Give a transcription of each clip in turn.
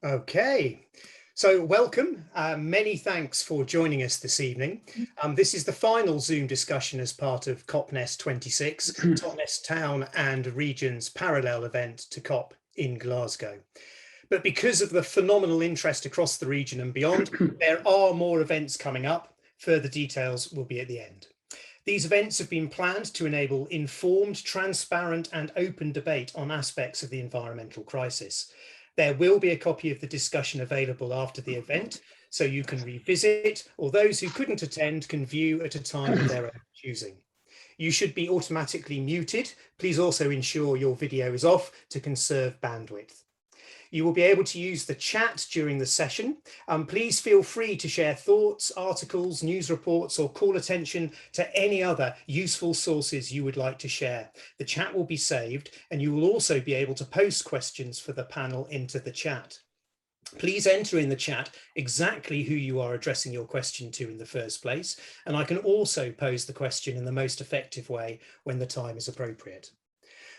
Okay, so welcome. Many thanks for joining us this evening. This is the final Zoom discussion as part of COPnes 26, Totnes Town and Region's parallel event to COP in Glasgow. But because of the phenomenal interest across the region and beyond, there are more events coming up. Further details will be at the end. These events have been planned to enable informed, transparent and open debate on aspects of the environmental crisis. There will be a copy of the discussion available after the event, so you can revisit, or those who couldn't attend can view at a time of their own choosing. You should be automatically muted. Please also ensure your video is off to conserve bandwidth. You will be able to use the chat during the session. Please feel free to share thoughts, articles, news reports, or call attention to any other useful sources you would like to share. The chat will be saved, and you will also be able to post questions for the panel into the chat. Please enter in the chat exactly who you are addressing your question to in the first place, and I can also pose the question in the most effective way when the time is appropriate.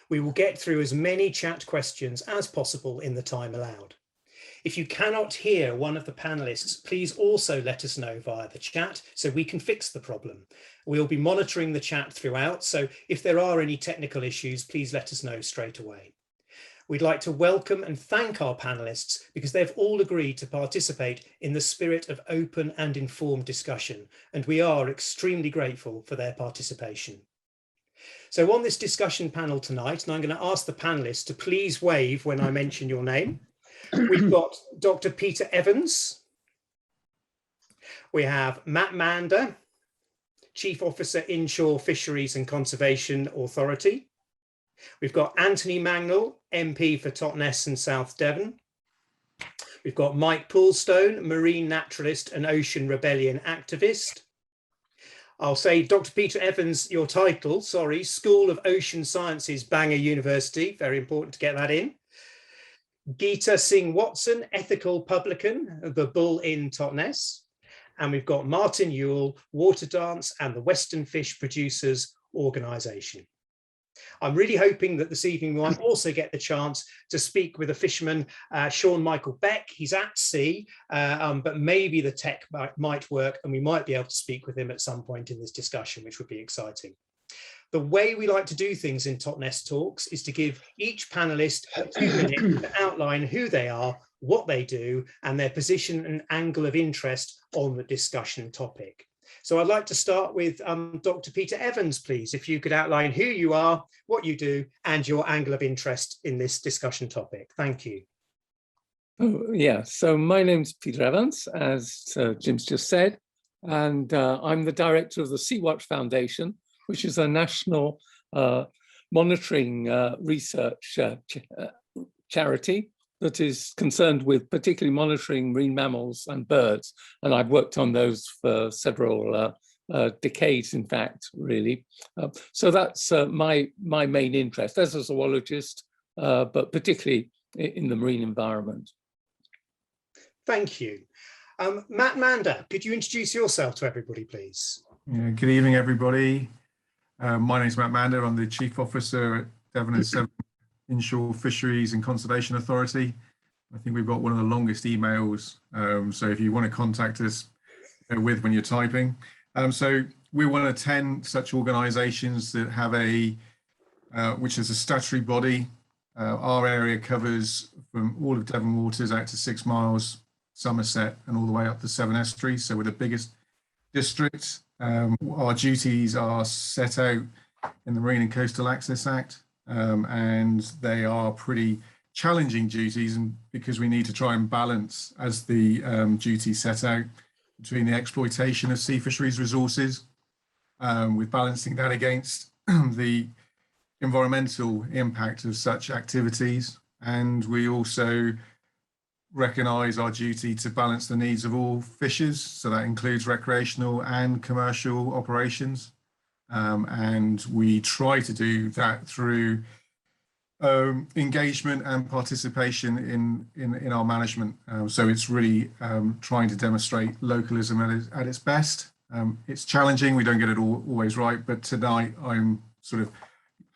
We will get through as many chat questions as possible in the time allowed. If you cannot hear one of the panelists, please also let us know via the chat so we can fix the problem. We'll be monitoring the chat throughout, so if there are any technical issues, please let us know straight away. We'd like to welcome and thank our panelists because they've all agreed to participate in the spirit of open and informed discussion, and we are extremely grateful for their participation. So on this discussion panel tonight, and I'm going to ask the panelists to please wave when I mention your name. We've got Dr. Peter Evans. We have Matt Mander, Chief Officer, Inshore, Fisheries and Conservation Authority. We've got Anthony Mangnall, MP for Totnes and South Devon. We've got Mike Pulestone, Marine Naturalist and Ocean Rebellion Activist. I'll say Dr. Peter Evans, your title, sorry, School of Ocean Sciences, Bangor University, very important to get that in. Geetie Singh-Watson, Ethical Publican, the Bull in Totnes. And we've got Martin Ewell, Water Dance and the Western Fish Producers Organisation. I'm really hoping that this evening we might also get the chance to speak with a fisherman, Sean Michael Beck. He's at sea, but maybe the tech might work and we might be able to speak with him at some point in this discussion, which would be exciting. The way we like to do things in Totnes Talks is to give each panelist 2 minutes to outline who they are, what they do, and their position and angle of interest on the discussion topic. So I'd like to start with Dr. Peter Evans, please, if you could outline who you are, what you do, and your angle of interest in this discussion topic. Thank you. Oh, yeah, so my name's Peter Evans, as Jim's just said, and I'm the director of the Sea-Watch Foundation, which is a national monitoring research charity that is concerned with particularly monitoring marine mammals and birds. And I've worked on those for several decades, in fact, really. So that's my main interest as a zoologist, but particularly in the marine environment. Thank you. Matt Mander, could you introduce yourself to everybody, please? Yeah, good evening, everybody. My name is Matt Mander. I'm the Chief Officer at Devon and Severn Inshore, Fisheries and Conservation Authority. I think we've got one of the longest emails, so if you want to contact us with when you're typing. So we're one of 10 such organisations that have which is a statutory body. Our area covers from all of Devon waters out to 6 miles, Somerset, and all the way up the Severn Estuary. So we're the biggest district. Our duties are set out in the Marine and Coastal Access Act. And they are pretty challenging duties, and because we need to try and balance, as the duties set out, between the exploitation of sea fisheries resources, with balancing that against the environmental impact of such activities. And we also recognise our duty to balance the needs of all fishers, so that includes recreational and commercial operations. And we try to do that through engagement and participation in our management. So it's really trying to demonstrate localism at its best. It's challenging, we don't get it always right, but tonight I'm sort of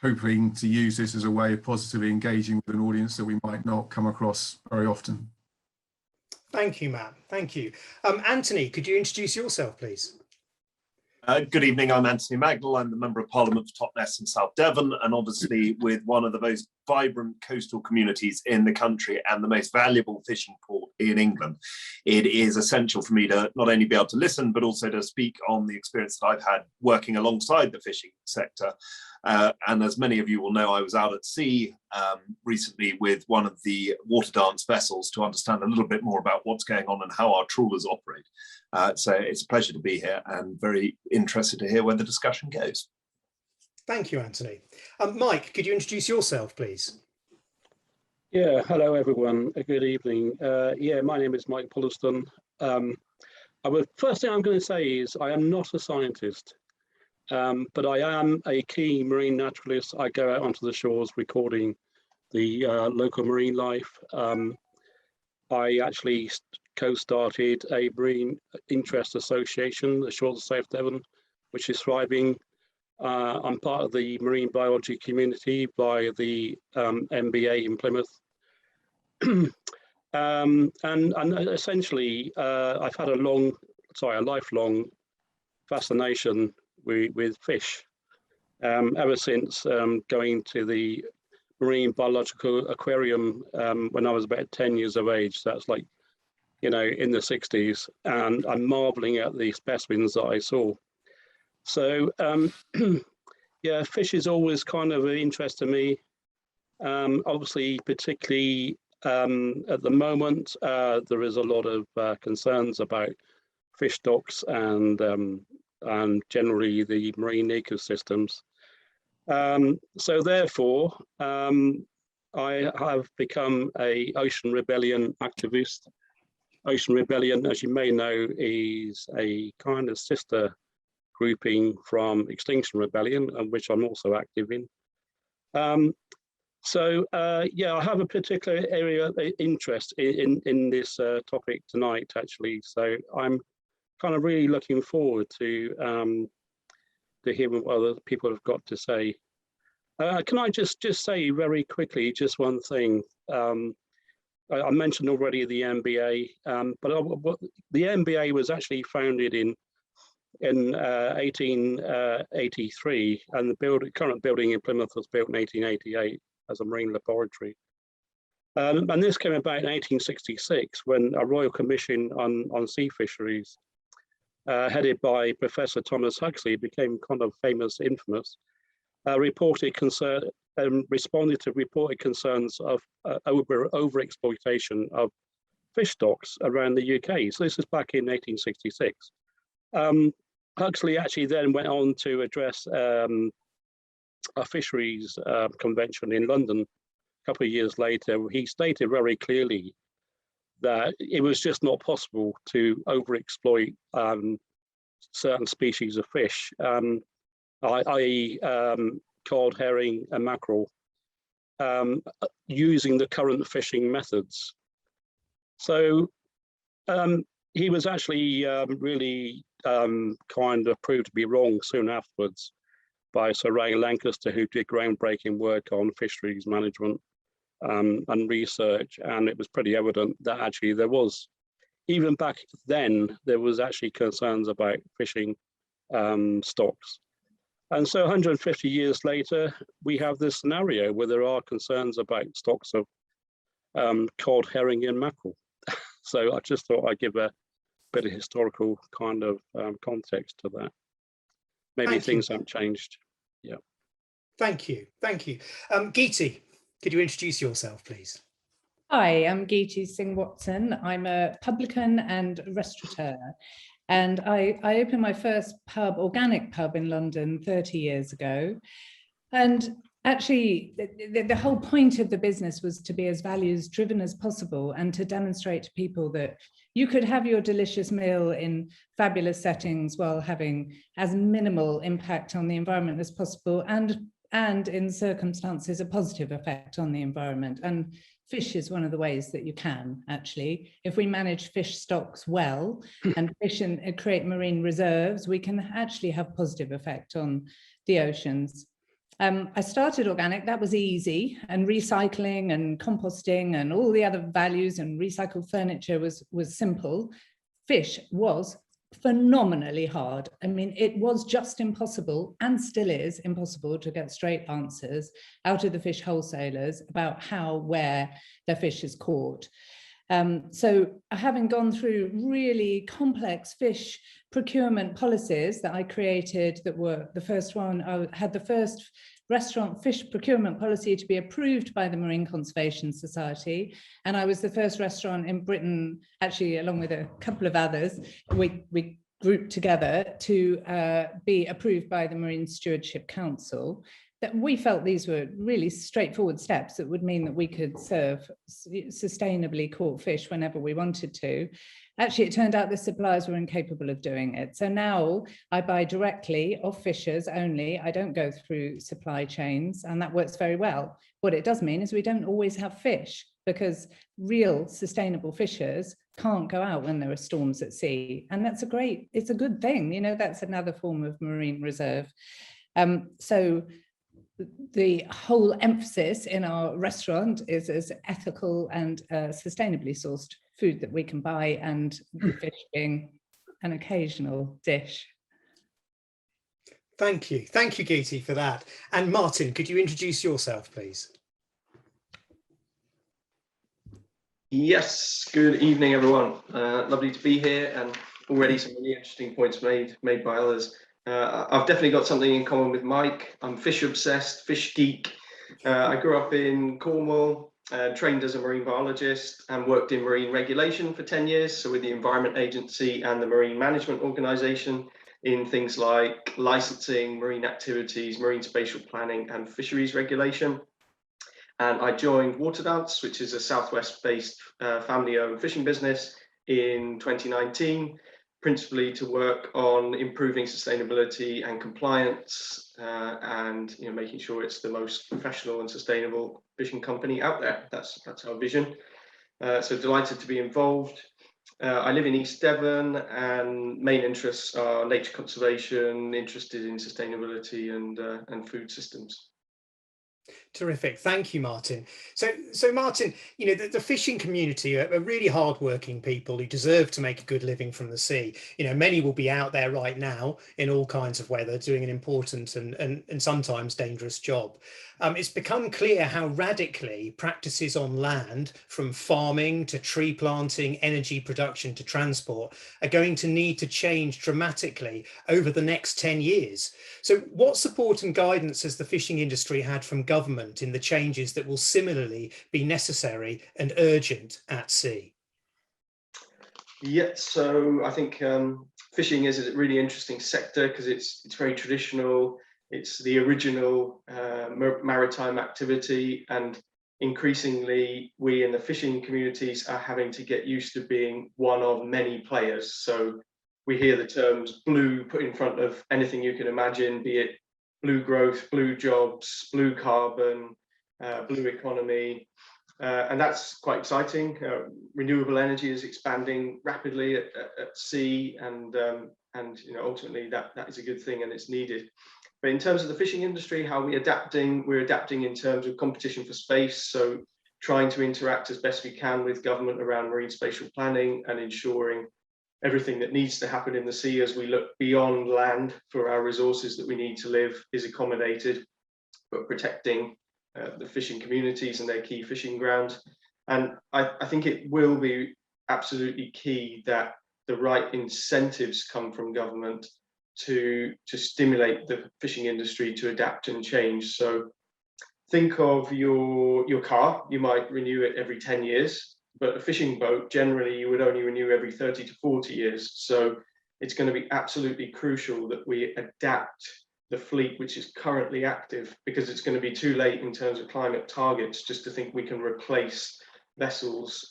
hoping to use this as a way of positively engaging with an audience that we might not come across very often. Thank you, Matt. Thank you. Anthony, could you introduce yourself, please? Good evening, I'm Anthony Mangnall. I'm the Member of Parliament for Totnes and South Devon, and obviously with one of the most vibrant coastal communities in the country and the most valuable fishing port in England. It is essential for me to not only be able to listen, but also to speak on the experience that I've had working alongside the fishing sector. And as many of you will know, I was out at sea recently with one of the water dance vessels to understand a little bit more about what's going on and how our trawlers operate. So it's a pleasure to be here and very interested to hear where the discussion goes. Thank you, Anthony. Mike, could you introduce yourself, please? Yeah, hello everyone. Good evening. Yeah, my name is Mike Pulestone. First thing I'm going to say is I am not a scientist, but I am a key marine naturalist. I go out onto the shores recording the local marine life. I actually co-started a marine interest association, the Shores of South Devon, which is thriving. I'm part of the marine biology community by the MBA in Plymouth. And essentially, I've had a lifelong fascination with fish ever since going to the Marine Biological Aquarium when I was about 10 years of age. So that's like, you know, in the 60s, and I'm marveling at the specimens that I saw. So yeah, fish is always kind of an interest to me. Obviously, particularly at the moment, there is a lot of concerns about fish stocks and generally the marine ecosystems. So therefore, I have become an Ocean Rebellion activist. Ocean Rebellion, as you may know, is a kind of sister grouping from Extinction Rebellion, and which I'm also active in. Yeah, I have a particular area of interest in this topic tonight, actually. So I'm kind of really looking forward to hearing what other people have got to say. Can I just say very quickly, just one thing? I mentioned already the MBA, but the MBA was actually founded in 1883, and the current building in Plymouth was built in 1888 as a marine laboratory. And this came about in 1866 when a Royal Commission on Sea Fisheries, headed by Professor Thomas Huxley, became kind of famous, infamous, responded to reported concerns of overexploitation of fish stocks around the UK. So this is back in 1866. Huxley actually then went on to address a fisheries convention in London a couple of years later. He stated very clearly that it was just not possible to overexploit certain species of fish, i.e. cod, herring and mackerel, using the current fishing methods. So he was actually really kind of proved to be wrong soon afterwards by Sir Ray Lancaster, who did groundbreaking work on fisheries management and research. And it was pretty evident that actually there was, even back then, there was actually concerns about fishing stocks. And so 150 years later, we have this scenario where there are concerns about stocks of cod, herring and mackerel. So I just thought I'd give a bit of historical kind of context to that. Maybe things haven't changed. Yeah. Thank you. Thank you. Geetie, could you introduce yourself, please? Hi, I'm Geetie Singh-Watson. I'm a publican and restaurateur. And I opened my first pub, organic pub in London 30 years ago. And actually, the whole point of the business was to be as values driven as possible and to demonstrate to people that you could have your delicious meal in fabulous settings while having as minimal impact on the environment as possible, and in circumstances a positive effect on the environment. And fish is one of the ways that you can, actually. If we manage fish stocks well and fish and create marine reserves, we can actually have positive effect on the oceans. I started organic, that was easy, and recycling and composting and all the other values and recycled furniture was simple. Fish was phenomenally hard. I mean, it was just impossible, and still is impossible, to get straight answers out of the fish wholesalers about how, where their fish is caught. So having gone through really complex fish procurement policies that I created, that were the first one, I had the first restaurant fish procurement policy to be approved by the Marine Conservation Society. And I was the first restaurant in Britain, actually, along with a couple of others, we grouped together to be approved by the Marine Stewardship Council. That we felt these were really straightforward steps that would mean that we could serve sustainably caught fish whenever we wanted to. Actually, it turned out the suppliers were incapable of doing it. So now I buy directly off fishers only. I don't go through supply chains, and that works very well. What it does mean is we don't always have fish, because real sustainable fishers can't go out when there are storms at sea. And that's it's a good thing. You know, that's another form of marine reserve. So the whole emphasis in our restaurant is as ethical and sustainably sourced food that we can buy, and fish being an occasional dish. Thank you, Geetie, for that. And Martin, could you introduce yourself, please? Yes, good evening, everyone. Lovely to be here, and already some really interesting points made by others. I've definitely got something in common with Mike. I'm fish obsessed, fish geek. I grew up in Cornwall, trained as a marine biologist, and worked in marine regulation for 10 years. So with the Environment Agency and the Marine Management Organisation in things like licensing, marine activities, marine spatial planning, and fisheries regulation. And I joined Waterdance, which is a Southwest-based family-owned fishing business, in 2019. Principally to work on improving sustainability and compliance, and making sure it's the most professional and sustainable fishing company out there. That's our vision. So delighted to be involved. I live in East Devon, and main interests are nature conservation, interested in sustainability and food systems. Terrific. Thank you, Martin. So Martin, the fishing community are really hardworking people who deserve to make a good living from the sea. Many will be out there right now in all kinds of weather doing an important and sometimes dangerous job. It's become clear how radically practices on land, from farming to tree planting, energy production to transport, are going to need to change dramatically over the next 10 years. So what support and guidance has the fishing industry had from government in the changes that will similarly be necessary and urgent at sea? Yeah, so I think fishing is a really interesting sector because it's very traditional. It's the original maritime activity, and increasingly we in the fishing communities are having to get used to being one of many players. So we hear the terms blue put in front of anything you can imagine, be it blue growth, blue jobs, blue carbon, blue economy, and that's quite exciting. Renewable energy is expanding rapidly at sea, and ultimately that is a good thing and it's needed. But in terms of the fishing industry, how we're adapting in terms of competition for space. So trying to interact as best we can with government around marine spatial planning and ensuring everything that needs to happen in the sea as we look beyond land for our resources that we need to live is accommodated, but protecting the fishing communities and their key fishing grounds. And I think it will be absolutely key that the right incentives come from government to stimulate the fishing industry to adapt and change. So think of your car. You might renew it every 10 years, but a fishing boat, generally you would only renew every 30 to 40 years. So it's going to be absolutely crucial that we adapt the fleet which is currently active, because it's going to be too late in terms of climate targets just to think we can replace vessels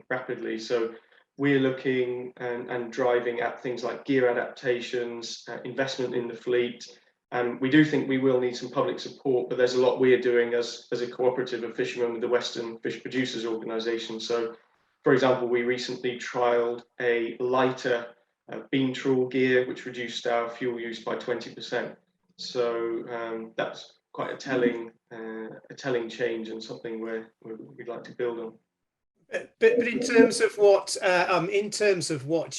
rapidly. So we're looking and driving at things like gear adaptations, investment in the fleet. And we do think we will need some public support, but there's a lot we're doing as a cooperative of fishermen with the Western Fish Producers Organisation. So, for example, we recently trialled a lighter beam trawl gear, which reduced our fuel use by 20%. So that's quite a telling change and something we'd like to build on. But in terms of what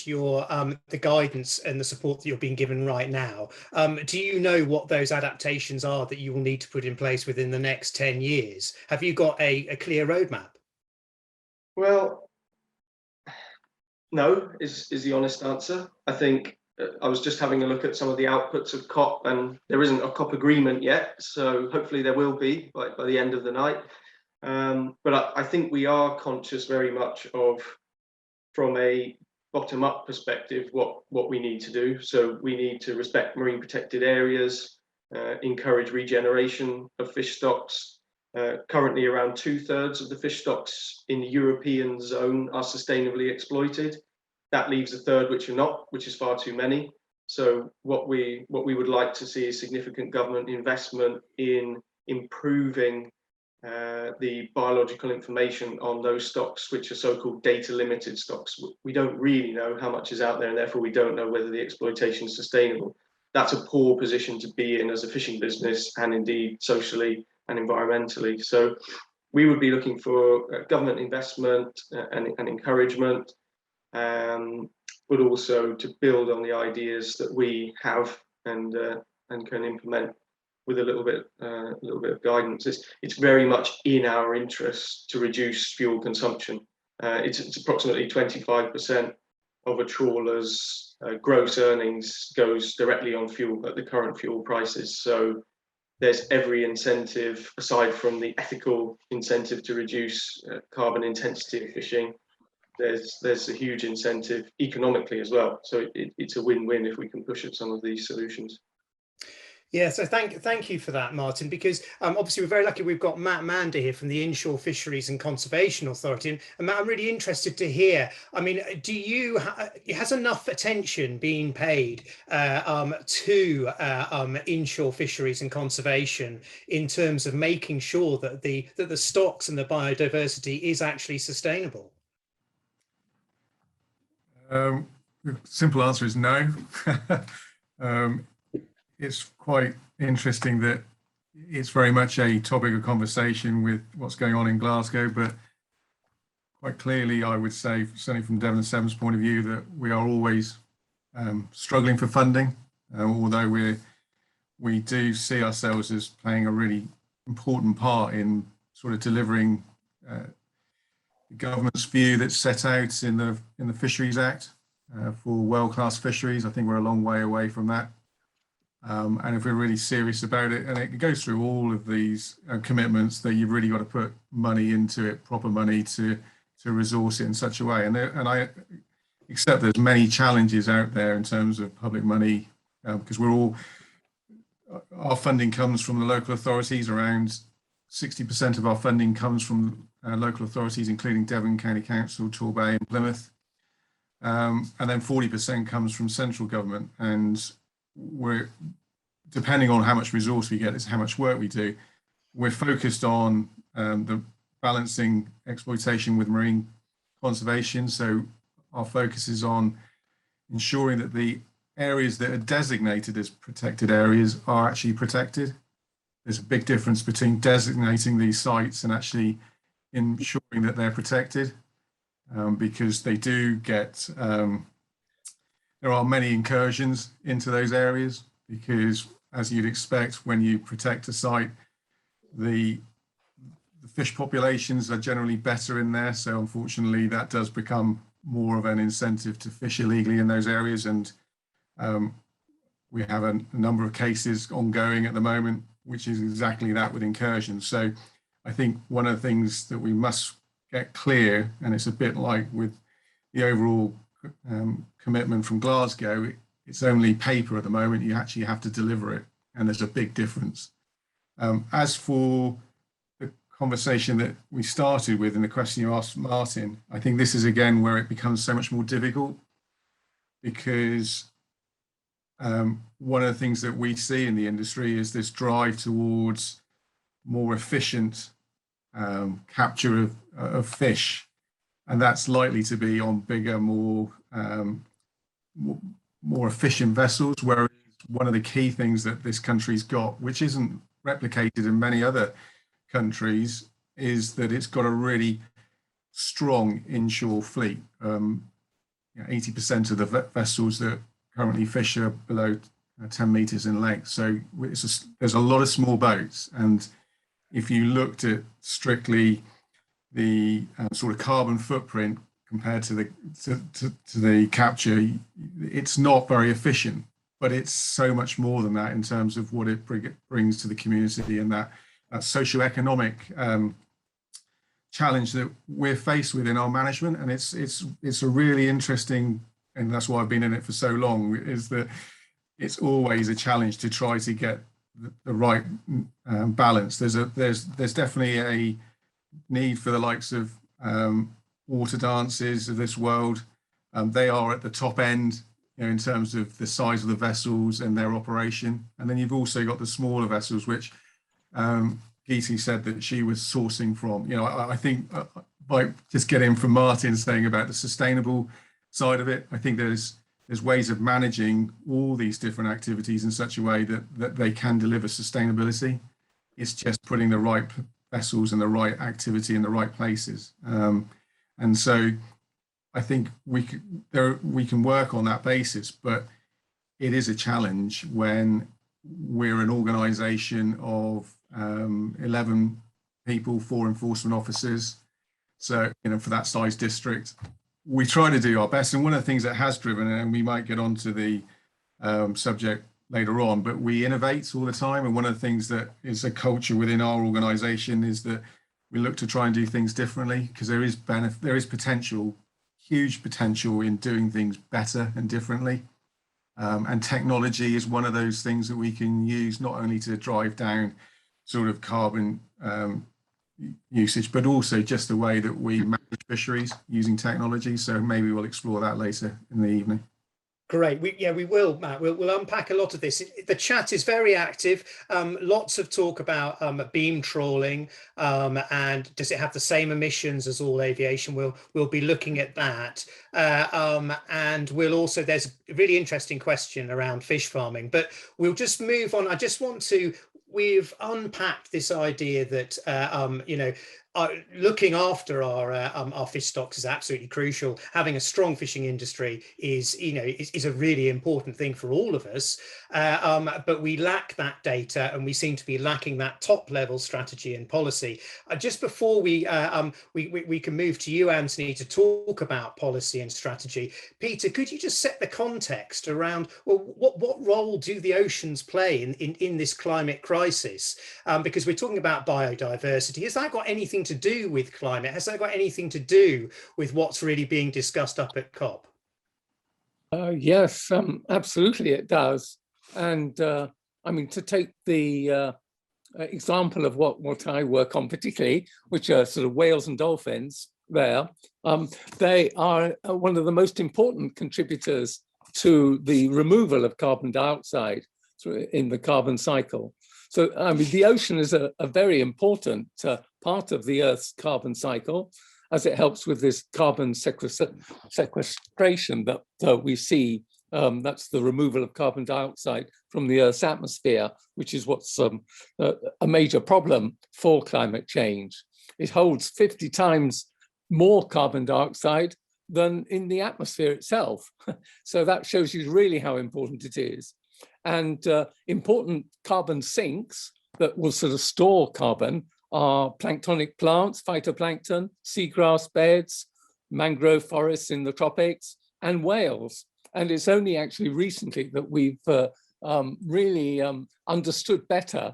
your the guidance and the support that you're being given right now, do you know what those adaptations are that you will need to put in place within the next 10 years? Have you got a clear roadmap? Well, no, is the honest answer. I think I was just having a look at some of the outputs of COP, and there isn't a COP agreement yet, so hopefully there will be by the end of the night. But I think we are conscious very much of, from a bottom-up perspective, what we need to do. So we need to respect marine protected areas, encourage regeneration of fish stocks. Currently, around 2/3 of the fish stocks in the European zone are sustainably exploited. That leaves 1/3 which are not, which is far too many. So what we would like to see is significant government investment in improving the biological information on those stocks, which are so-called data limited stocks. We don't really know how much is out there, and therefore we don't know whether the exploitation is sustainable. That's a poor position to be in as a fishing business, and indeed socially and environmentally. So we would be looking for government investment and encouragement, but also to build on the ideas that we have and can implement with a little bit of guidance. It's very much in our interest to reduce fuel consumption. It's approximately 25% of a trawler's gross earnings goes directly on fuel at the current fuel prices. So there's every incentive, aside from the ethical incentive to reduce carbon intensity of fishing, there's a huge incentive economically as well. So it's a win-win if we can push at some of these solutions. Yeah, so thank you for that, Martin, because obviously we're very lucky we've got Mander here from the Inshore Fisheries and Conservation Authority. And Matt, I'm really interested to hear, I mean, has enough attention been paid to inshore fisheries and conservation in terms of making sure that the stocks and the biodiversity is actually sustainable? The simple answer is no. It's quite interesting that it's very much a topic of conversation with what's going on in Glasgow, but quite clearly, I would say, certainly from Devon and Seven's point of view, that we are always struggling for funding, although we do see ourselves as playing a really important part in sort of delivering the government's view that's set out in the Fisheries Act for world-class fisheries. I think we're a long way away from that. And if we're really serious about it, and it goes through all of these commitments, that you've really got to put money into it, proper money to resource it in such a way. And I accept there's many challenges out there in terms of public money, because our funding comes from the local authorities. Around 60% of our funding comes from local authorities, including Devon County Council, Torbay and Plymouth. And then 40% comes from central government. And we're, depending on how much resource we get, is how much work we do. We're focused on the balancing exploitation with marine conservation. So our focus is on ensuring that the areas that are designated as protected areas are actually protected. There's a big difference between designating these sites and actually ensuring that they're protected, because they do get there are many incursions into those areas, because as you'd expect, when you protect a site, the fish populations are generally better in there. So unfortunately, that does become more of an incentive to fish illegally in those areas. And we have a number of cases ongoing at the moment, which is exactly that with incursions. So I think one of the things that we must get clear, and it's a bit like with the overall commitment from Glasgow, it's only paper at the moment. You actually have to deliver it, and there's a big difference. As for the conversation that we started with and the question you asked Martin, I think this is again where it becomes so much more difficult, because one of the things that we see in the industry is this drive towards more efficient capture of fish. And that's likely to be on bigger, more efficient vessels. Whereas one of the key things that this country's got, which isn't replicated in many other countries is that it's got a really strong inshore fleet. 80% of the vessels that currently fish are below 10 meters in length. So there's a lot of small boats. And if you looked at strictly the sort of carbon footprint compared to the capture, it's not very efficient, but it's so much more than that in terms of what it brings to the community, and that socioeconomic challenge that we're faced with in our management. And it's a really interesting, and that's why I've been in it for so long, is that it's always a challenge to try to get the right balance. There's definitely a need for the likes of water dances of this world. They are at the top end, in terms of the size of the vessels and their operation. And then you've also got the smaller vessels, which Geetie said that she was sourcing from. I think by just getting from Martin saying about the sustainable side of it, I think there's ways of managing all these different activities in such a way that they can deliver sustainability. It's just putting the right vessels and the right activity in the right places. And so I think we can work on that basis, but it is a challenge when we're an organisation of 11 people, 4 enforcement officers. So, for that size district, we try to do our best. And one of the things that has driven, and we might get onto the subject later on, but we innovate all the time. And one of the things that is a culture within our organisation is that we look to try and do things differently, because there is potential, huge potential in doing things better and differently. And technology is one of those things that we can use not only to drive down sort of carbon usage, but also just the way that we manage fisheries using technology. So maybe we'll explore that later in the evening. Great. We will, Matt. We'll unpack a lot of this. The chat is very active. Lots of talk about beam trawling, and does it have the same emissions as all aviation? We'll be looking at that. And we'll also, there's a really interesting question around fish farming, but we'll just move on. I just want to, we've unpacked this idea that looking after our fish stocks is absolutely crucial. Having a strong fishing industry is a really important thing for all of us. But we lack that data, and we seem to be lacking that top level strategy and policy. Just before we can move to you, Anthony, to talk about policy and strategy, Peter, could you just set the context around, well, what role do the oceans play in this climate crisis? Because we're talking about biodiversity. Has that got anything to do with climate? Has that got anything to do with what's really being discussed up at COP? Yes, absolutely it does. And I mean, to take the example of what I work on particularly, which are sort of whales and dolphins there, they are one of the most important contributors to the removal of carbon dioxide in the carbon cycle. So, I mean, the ocean is a very important part of the Earth's carbon cycle, as it helps with this carbon sequestration that we see. That's the removal of carbon dioxide from the Earth's atmosphere, which is what's a major problem for climate change. It holds 50 times more carbon dioxide than in the atmosphere itself. So that shows you really how important it is. And important carbon sinks that will sort of store carbon are planktonic plants, phytoplankton, seagrass beds, mangrove forests in the tropics, and whales. And it's only actually recently that we've really understood better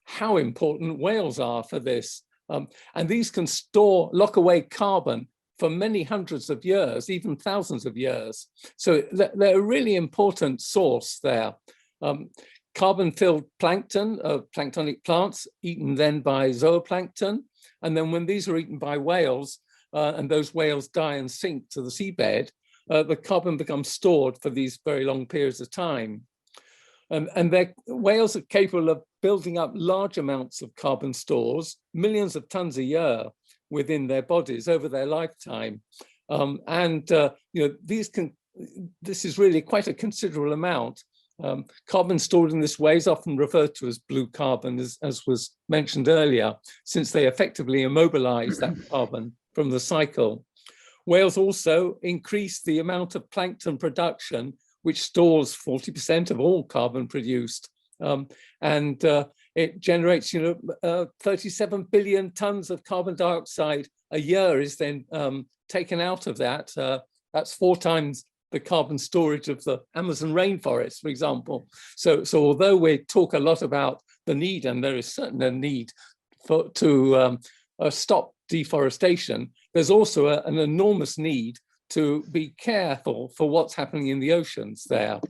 how important whales are for this. And these can lock away carbon for many hundreds of years, even thousands of years. So they're a really important source there. Carbon-filled plankton of planktonic plants eaten then by zooplankton. And then when these are eaten by whales, and those whales die and sink to the seabed, the carbon becomes stored for these very long periods of time. And whales are capable of building up large amounts of carbon stores, millions of tons a year within their bodies over their lifetime. This is really quite a considerable amount. Carbon stored in this way is often referred to as blue carbon, as was mentioned earlier, since they effectively immobilize that carbon from the cycle. Whales also increase the amount of plankton production, which stores 40% of all carbon produced. It generates, 37 billion tons of carbon dioxide a year is then taken out of that. That's 4 times the carbon storage of the Amazon rainforest, for example. So although we talk a lot about the need, and there is certainly a need to stop deforestation, there's also an enormous need to be careful for what's happening in the oceans there,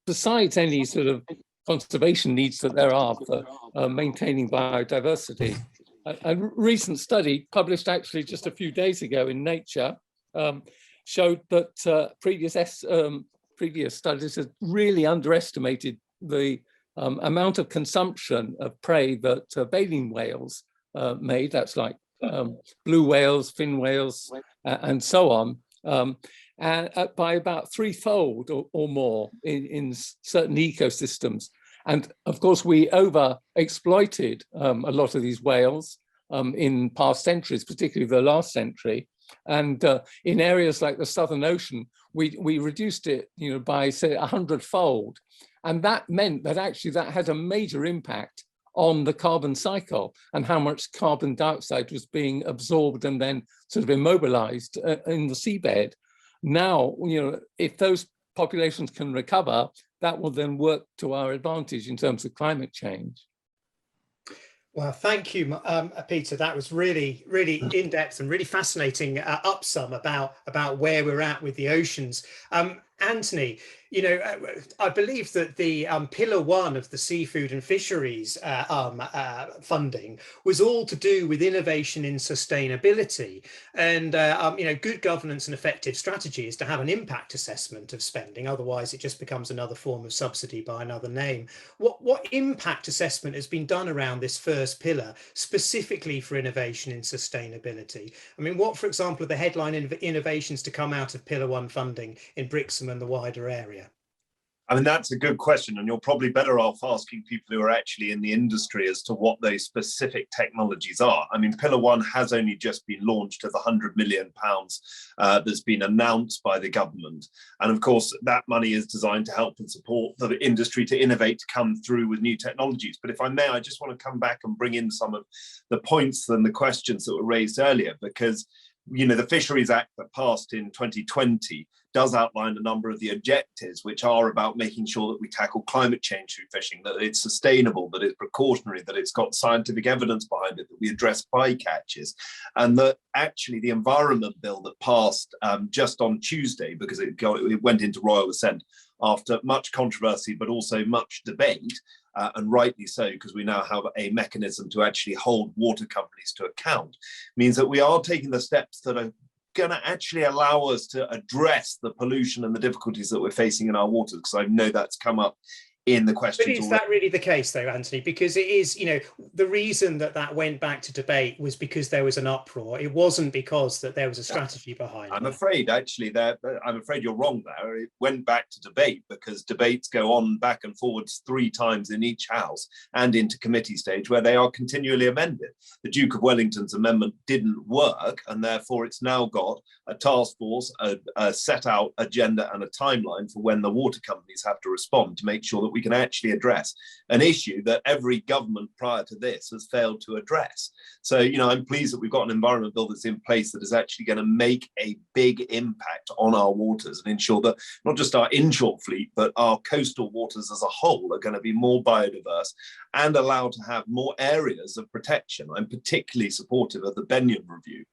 besides any sort of conservation needs that there are for maintaining biodiversity. A recent study published actually just a few days ago in Nature showed that previous studies had really underestimated the amount of consumption of prey that baleen whales made. That's like blue whales, fin whales, and so on, and by about 3-fold or more in certain ecosystems. And of course, we over-exploited a lot of these whales in past centuries, particularly the last century. And in areas like the Southern Ocean, we reduced it, by say 100-fold. And that meant that actually that had a major impact on the carbon cycle and how much carbon dioxide was being absorbed and then sort of immobilized in the seabed. Now, if those populations can recover, that will then work to our advantage in terms of climate change. Well, thank you, Peter. That was really, really in-depth and really fascinating upsum about where we're at with the oceans. Anthony, I believe that the pillar 1 of the seafood and fisheries funding was all to do with innovation in sustainability. And, good governance and effective strategy is to have an impact assessment of spending. Otherwise, it just becomes another form of subsidy by another name. What impact assessment has been done around this first pillar, specifically for innovation in sustainability? I mean, what, for example, are the headline innovations to come out of pillar 1 funding in Brixham and the wider area? I mean, that's a good question, and you're probably better off asking people who are actually in the industry as to what those specific technologies are. I mean, Pillar 1 has only just been launched of the £100 million that's been announced by the government. And of course, that money is designed to help and support the industry to innovate, to come through with new technologies. But if I may, I just want to come back and bring in some of the points and the questions that were raised earlier, because the Fisheries Act that passed in 2020 does outline a number of the objectives, which are about making sure that we tackle climate change through fishing, that it's sustainable, that it's precautionary, that it's got scientific evidence behind it, that we address bycatches, and that actually the Environment Bill that passed just on Tuesday, because it went into royal assent after much controversy, but also much debate, and rightly so, because we now have a mechanism to actually hold water companies to account, means that we are taking the steps that are going to actually allow us to address the pollution and the difficulties that we're facing in our waters, because I know that's come up in the questions. But is that really the case, though, Anthony? Because it is, the reason that went back to debate was because there was an uproar. It wasn't because that there was a strategy behind it. I'm afraid, actually, I'm afraid you're wrong there. It went back to debate because debates go on back and forwards 3 times in each house and into committee stage, where they are continually amended. The Duke of Wellington's amendment didn't work, and therefore it's now got a task force, a set out agenda and a timeline for when the water companies have to respond to make sure that we can actually address an issue that every government prior to this has failed to address. So, I'm pleased that we've got an environment bill that's in place that is actually going to make a big impact on our waters and ensure that not just our inshore fleet, but our coastal waters as a whole are going to be more biodiverse and allowed to have more areas of protection. I'm particularly supportive of the Benyon Review,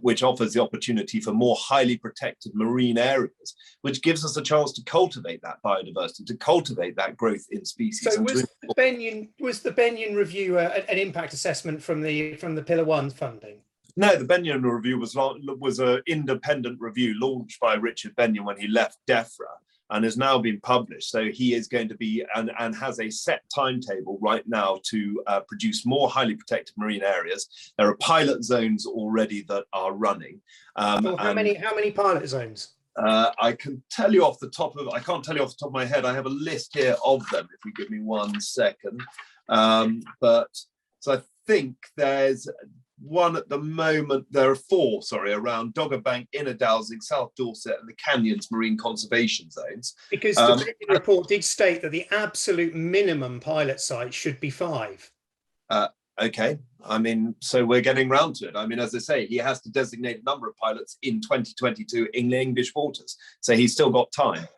which offers the opportunity for more highly protected marine areas, which gives us a chance to cultivate that biodiversity, to cultivate that growth in species. So was the Benyon Review an impact assessment from the Pillar 1 funding? No, the Benyon Review was an independent review launched by Richard Benyon when he left DEFRA, and has now been published. So he is going to be, and has a set timetable right now to produce more highly protected marine areas. There are pilot zones already that are running. How many pilot zones? I can tell you off the top of, I can't tell you off the top of my head. I have a list here of them, if you give me 1 second. But so I think there's one at the moment, there are 4, sorry, around Dogger Bank, Inner Dowsing, South Dorset and the Canyons Marine Conservation Zones. Because the Publican report did state that the absolute minimum pilot site should be 5. Okay, I mean, so we're getting round to it. I mean, as I say, he has to designate a number of pilots in 2022 in English waters. So he's still got time.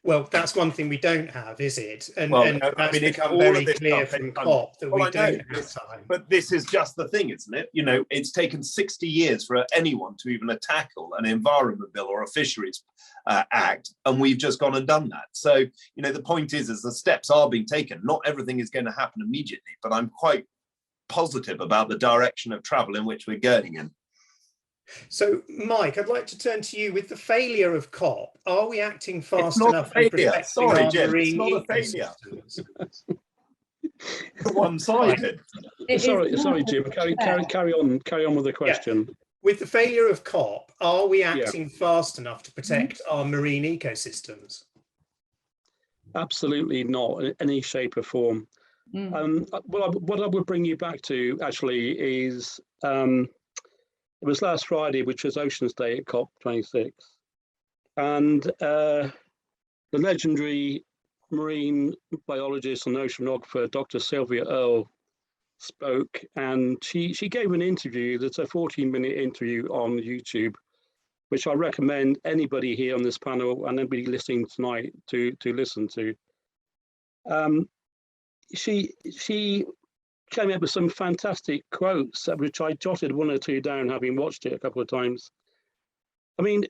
Well, that's one thing we don't have, is it? And, Well, and I that's mean, it's become all very of this clear stuff from is done. COP that Well, we I know, don't have time. But this is just the thing, isn't it? You know, it's taken 60 years for anyone to even tackle an environment bill or a fisheries act, and we've just gone and done that. So, you know, the point is the steps are being taken. Not everything is going to happen immediately, but I'm quite positive about the direction of travel in which we're going in. So, Mike, I'd like to turn to you. With the failure of COP, are we acting fast enough in protecting our marine ecosystems? One-sided. Sorry, Jim. Carry on with the question. Yeah. With the failure of COP, are we acting fast enough to protect our marine ecosystems? Absolutely not, in any shape or form. What I would bring you back to actually is it was last Friday, which was Oceans Day at COP26, and the legendary marine biologist and oceanographer Dr. Sylvia Earle spoke, and she gave an interview. That's a 14-minute interview on YouTube, which I recommend anybody here on this panel and anybody listening tonight to listen to. She came up with some fantastic quotes, which I jotted 1 or 2 down, having watched it a couple of times. I mean,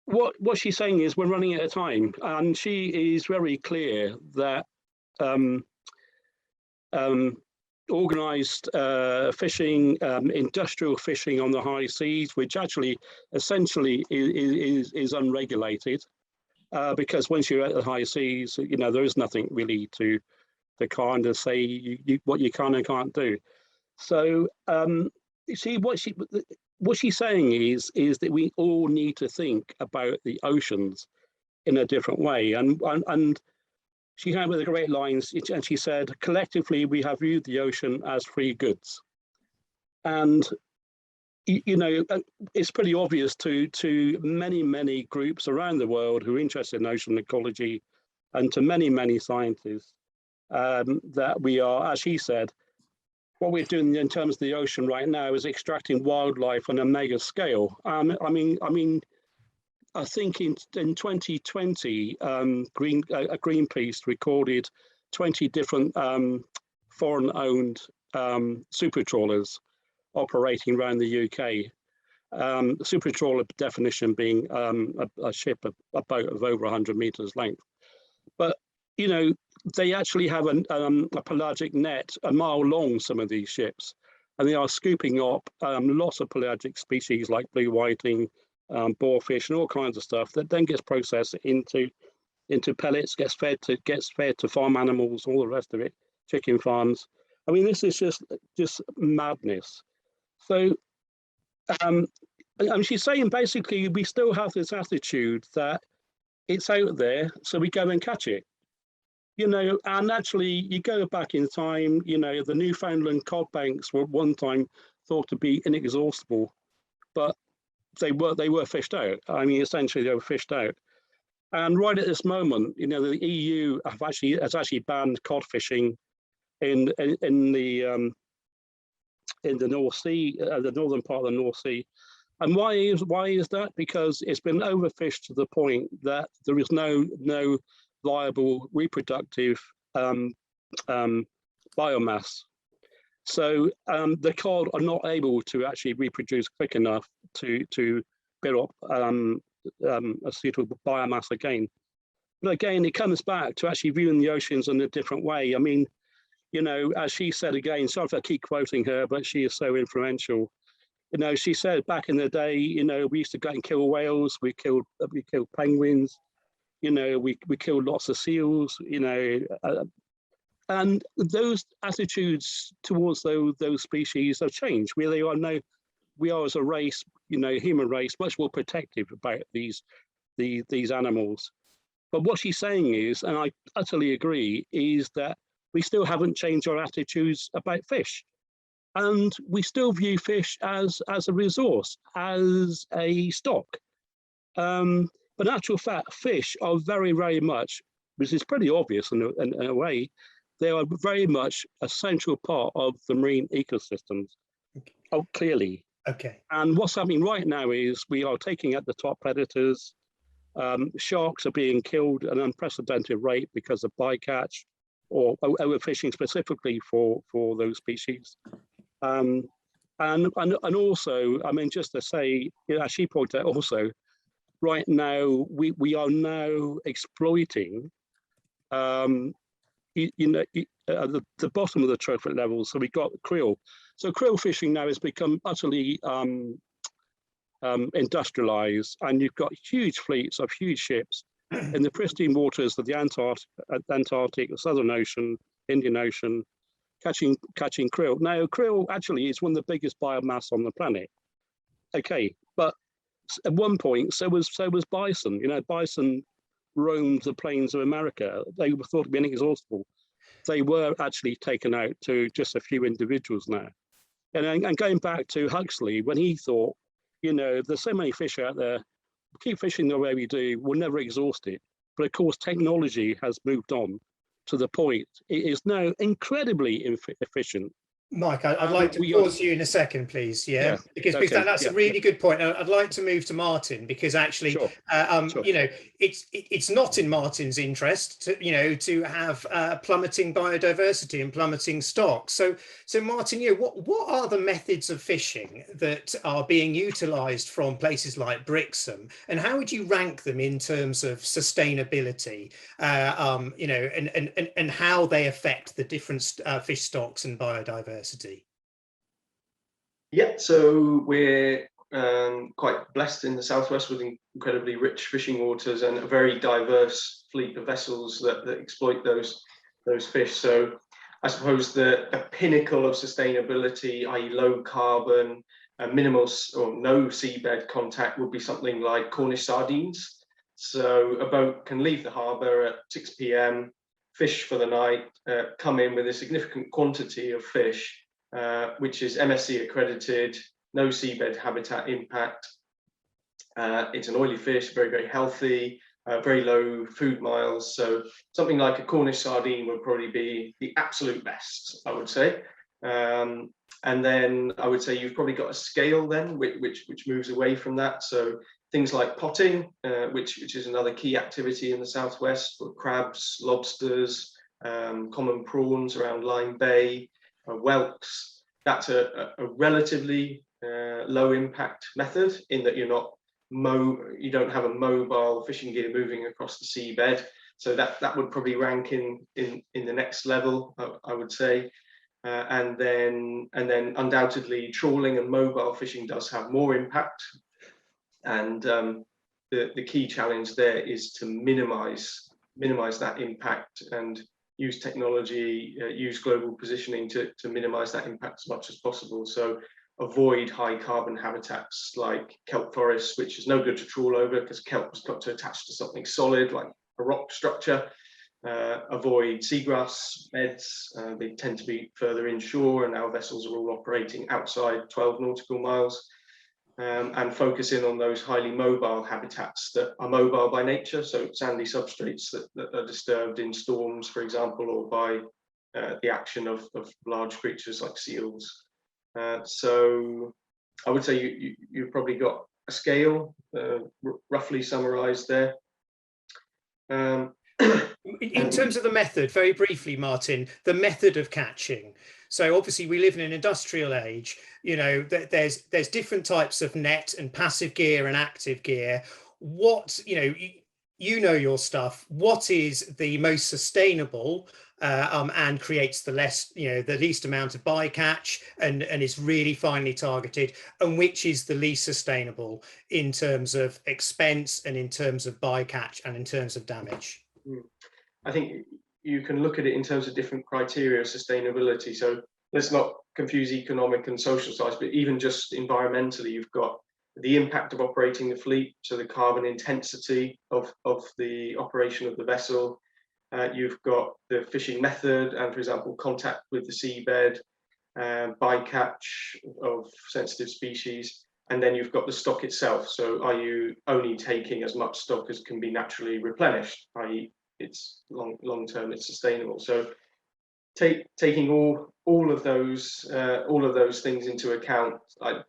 what she's saying is we're running out of time, and she is very clear that organised fishing, industrial fishing on the high seas, which actually essentially is unregulated, because once you're at the high seas, you know, there is nothing really to kind of say what you can and can't do. So you see, what she's saying is that we all need to think about the oceans in a different way, and she came with the great lines, and she said, collectively we have viewed the ocean as free goods. And you know, it's pretty obvious to many groups around the world who are interested in ocean ecology, and to many scientists, that we are, as she said, what we're doing in terms of the ocean right now is extracting wildlife on a mega scale. I mean, I think in 2020, Greenpeace recorded 20 different foreign-owned super trawlers operating around the UK. Super trawler definition being a ship, a boat of over 100 meters length. But you know, they actually have a pelagic net a mile long, some of these ships, and they are scooping up lots of pelagic species like blue whiting, boarfish, and all kinds of stuff that then gets processed into pellets, gets fed to farm animals, all the rest of it, chicken farms. I mean, this is just madness. So, and she's saying basically we still have this attitude that it's out there, so we go and catch it. You know, and actually, you go back in time, you know, the Newfoundland cod banks were one time thought to be inexhaustible, but they were fished out. I mean, essentially, they were fished out. And right at this moment, you know, the EU has actually banned cod fishing in the North Sea, the northern part of the North Sea. And why is that? Because it's been overfished to the point that there is no viable reproductive biomass. So the cod are not able to actually reproduce quick enough to build up a suitable biomass again. But again, it comes back to actually viewing the oceans in a different way. I mean, you know, as she said again, sorry if I keep quoting her, but she is so influential. You know, she said back in the day, you know, we used to go and kill whales, we killed penguins, you know, we killed lots of seals, you know, and those attitudes towards those species have changed. We are as a race, you know, human race, much more protective about these these animals. But what she's saying is, and I utterly agree, is that we still haven't changed our attitudes about fish. And we still view fish as a resource, as a stock. But in actual fact, fish are very, very much, which is pretty obvious in a way, they are very much a central part of the marine ecosystems. Oh, clearly. Okay. And what's happening right now is we are taking out the top predators. Sharks are being killed at an unprecedented rate because of bycatch or overfishing specifically for those species. And also, I mean, just to say, as she pointed out also, right now we are now exploiting the bottom of the trophic levels. So we got krill. So krill fishing now has become utterly industrialized, and you've got huge fleets of huge ships in the pristine waters of the Antarctic, the Southern Ocean, Indian Ocean, catching krill. Now, krill actually is one of the biggest biomass on the planet. Okay, but at one point, so was bison. You know, bison roamed the plains of America. They were thought to be inexhaustible. They were actually taken out to just a few individuals now. And going back to Huxley, when he thought, you know, there's so many fish out there, keep fishing the way we do, we'll never exhaust it. But of course, technology has moved on to the point it is now incredibly efficient. Mike, I'd like to pause you in a second, please. Yeah, because that's a really good point. I'd like to move to Martin, because actually, sure. You know, it's not in Martin's interest to have plummeting biodiversity and plummeting stocks. So Martin, you know, what are the methods of fishing that are being utilised from places like Brixham, and how would you rank them in terms of sustainability? You know, and how they affect the different fish stocks and biodiversity. Yeah, so we're quite blessed in the southwest with incredibly rich fishing waters and a very diverse fleet of vessels that exploit those fish. So I suppose the pinnacle of sustainability, i.e. low carbon, minimal or no seabed contact, would be something like Cornish sardines. So a boat can leave the harbour at 6 p.m, fish for the night, come in with a significant quantity of fish, which is MSC accredited, no seabed habitat impact. It's an oily fish, very, very healthy, very low food miles. So something like a Cornish sardine would probably be the absolute best, I would say. And then I would say you've probably got a scale then, which moves away from that. So things like potting, which is another key activity in the southwest for crabs, lobsters, common prawns around Lyme Bay, whelks. That's a relatively low impact method in that you don't have a mobile fishing gear moving across the seabed. So that would probably rank in the next level, I would say. And then undoubtedly trawling and mobile fishing does have more impact. And the key challenge there is to minimize that impact and use technology, use global positioning to minimize that impact as much as possible. So avoid high carbon habitats like kelp forests, which is no good to trawl over because kelp has got to attach to something solid like a rock structure. Avoid seagrass beds, they tend to be further inshore, and our vessels are all operating outside 12 nautical miles. And focus in on those highly mobile habitats that are mobile by nature, so sandy substrates that are disturbed in storms, for example, or by the action of large creatures like seals. So I would say you've probably got a scale roughly summarized there. In terms of the method, very briefly, Martin, the method of catching. So obviously we live in an industrial age, you know, there's different types of net and passive gear and active gear. What, you know your stuff, what is the most sustainable and creates the least amount of bycatch and is really finely targeted, and which is the least sustainable in terms of expense and in terms of bycatch and in terms of damage? I think you can look at it in terms of different criteria of sustainability. So let's not confuse economic and social sides, but even just environmentally, you've got the impact of operating the fleet, so the carbon intensity of the operation of the vessel. You've got the fishing method and, for example, contact with the seabed, bycatch of sensitive species, and then you've got the stock itself. So are you only taking as much stock as can be naturally replenished, i.e. it's long-term, it's sustainable. So taking all of those things into account, I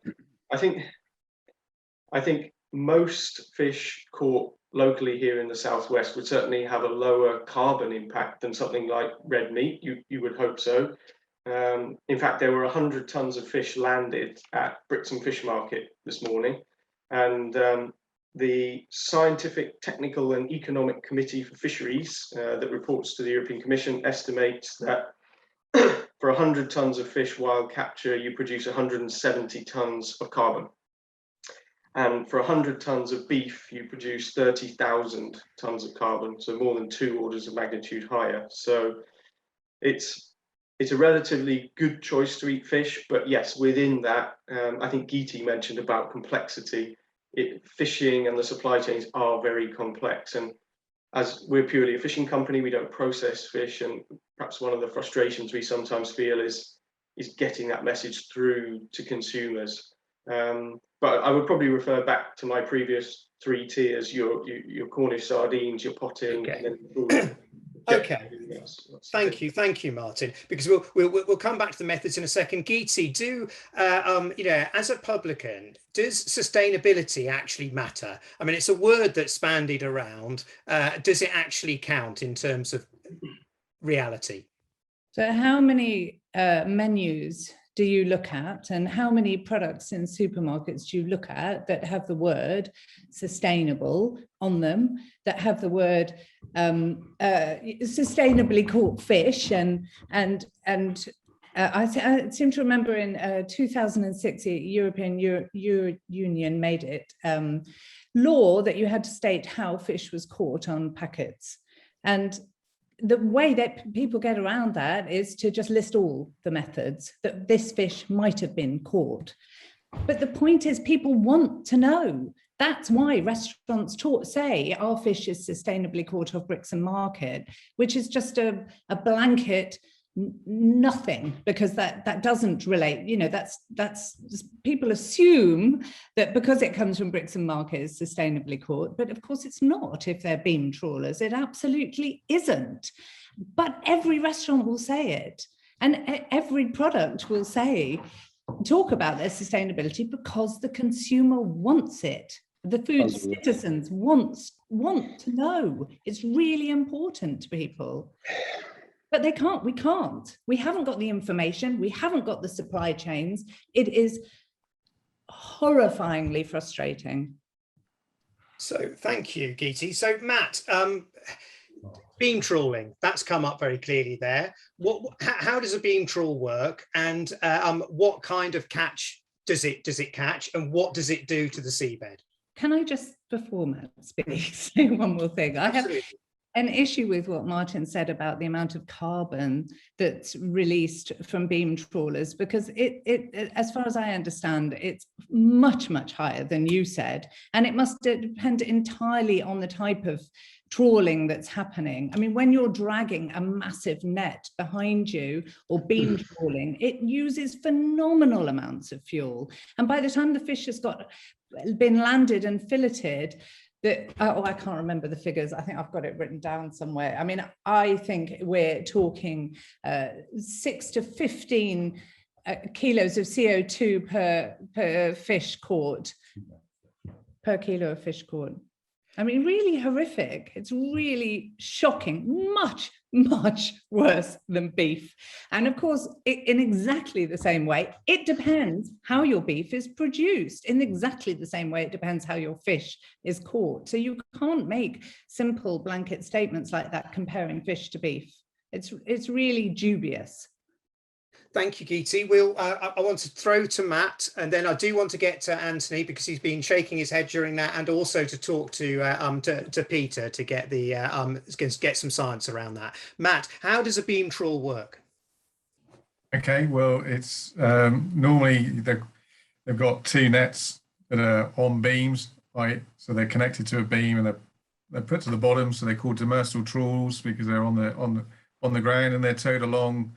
think most fish caught locally here in the southwest would certainly have a lower carbon impact than something like red meat. You would hope so. In fact, there were 100 tons of fish landed at Brixham Fish Market this morning, and the Scientific, Technical and Economic Committee for Fisheries that reports to the European Commission estimates that for 100 tons of fish wild capture, you produce 170 tons of carbon. And for 100 tons of beef, you produce 30,000 tons of carbon, so more than 2 orders of magnitude higher. So it's a relatively good choice to eat fish, but yes, within that, I think Geetie mentioned about complexity. Fishing and the supply chains are very complex, and as we're purely a fishing company, we don't process fish, and perhaps one of the frustrations we sometimes feel is getting that message through to consumers. But I would probably refer back to my previous 3 tiers: your Cornish sardines, your potting, okay. and then Okay. Thank you, Martin. Because we'll come back to the methods in a second. Geetie, as a publican, does sustainability actually matter? I mean, it's a word that's bandied around. Does it actually count in terms of reality? So, how many menus do you look at, and how many products in supermarkets do you look at that have the word sustainable on them, that have the word sustainably caught fish, and I seem to remember in 2006 the European Union made it law that you had to state how fish was caught on packets, and the way that people get around that is to just list all the methods that this fish might have been caught. But the point is, people want to know. That's why restaurants say our fish is sustainably caught off Brixham Market, which is just a blanket nothing, because that doesn't relate. That's people assume that because it comes from Brixham Market is sustainably caught, but of course it's not. If they're beam trawlers, it absolutely isn't. But every restaurant will say it, and every product will talk about their sustainability, because the consumer wants it. The food citizens want to know. It's really important to people. But we haven't got the information, we haven't got the supply chains. It is horrifyingly frustrating. So thank you, Geetie. So Matt, beam trawling, that's come up very clearly there. How does a beam trawl work, and what kind of catch does it catch, and what does it do to the seabed? Can I just, before Matt speaks, say one more thing? Absolutely. I have an issue with what Martin said about the amount of carbon that's released from beam trawlers, because it as far as I understand, it's much higher than you said, and it must depend entirely on the type of trawling that's happening. I mean, when you're dragging a massive net behind you or beam trawling, it uses phenomenal amounts of fuel, and by the time the fish has been landed and filleted, I can't remember the figures. I think I've got it written down somewhere. I mean, I think we're talking 6 to 15 kilos of CO2 per fish caught, per kilo of fish caught. I mean, really horrific. It's really shocking, much worse than beef. And of course, in exactly the same way, it depends how your beef is produced. In exactly the same way, it depends how your fish is caught. So you can't make simple blanket statements like that comparing fish to beef. It's really dubious. Thank you, Geetie. I want to throw to Matt, and then I do want to get to Anthony, because he's been shaking his head during that, and also to talk to Peter to get get some science around that. Matt, how does a beam trawl work? Okay, well, it's normally they've got 2 nets that are on beams, right? So they're connected to a beam and they're put to the bottom. So they're called demersal trawls because they're on the ground and they're towed along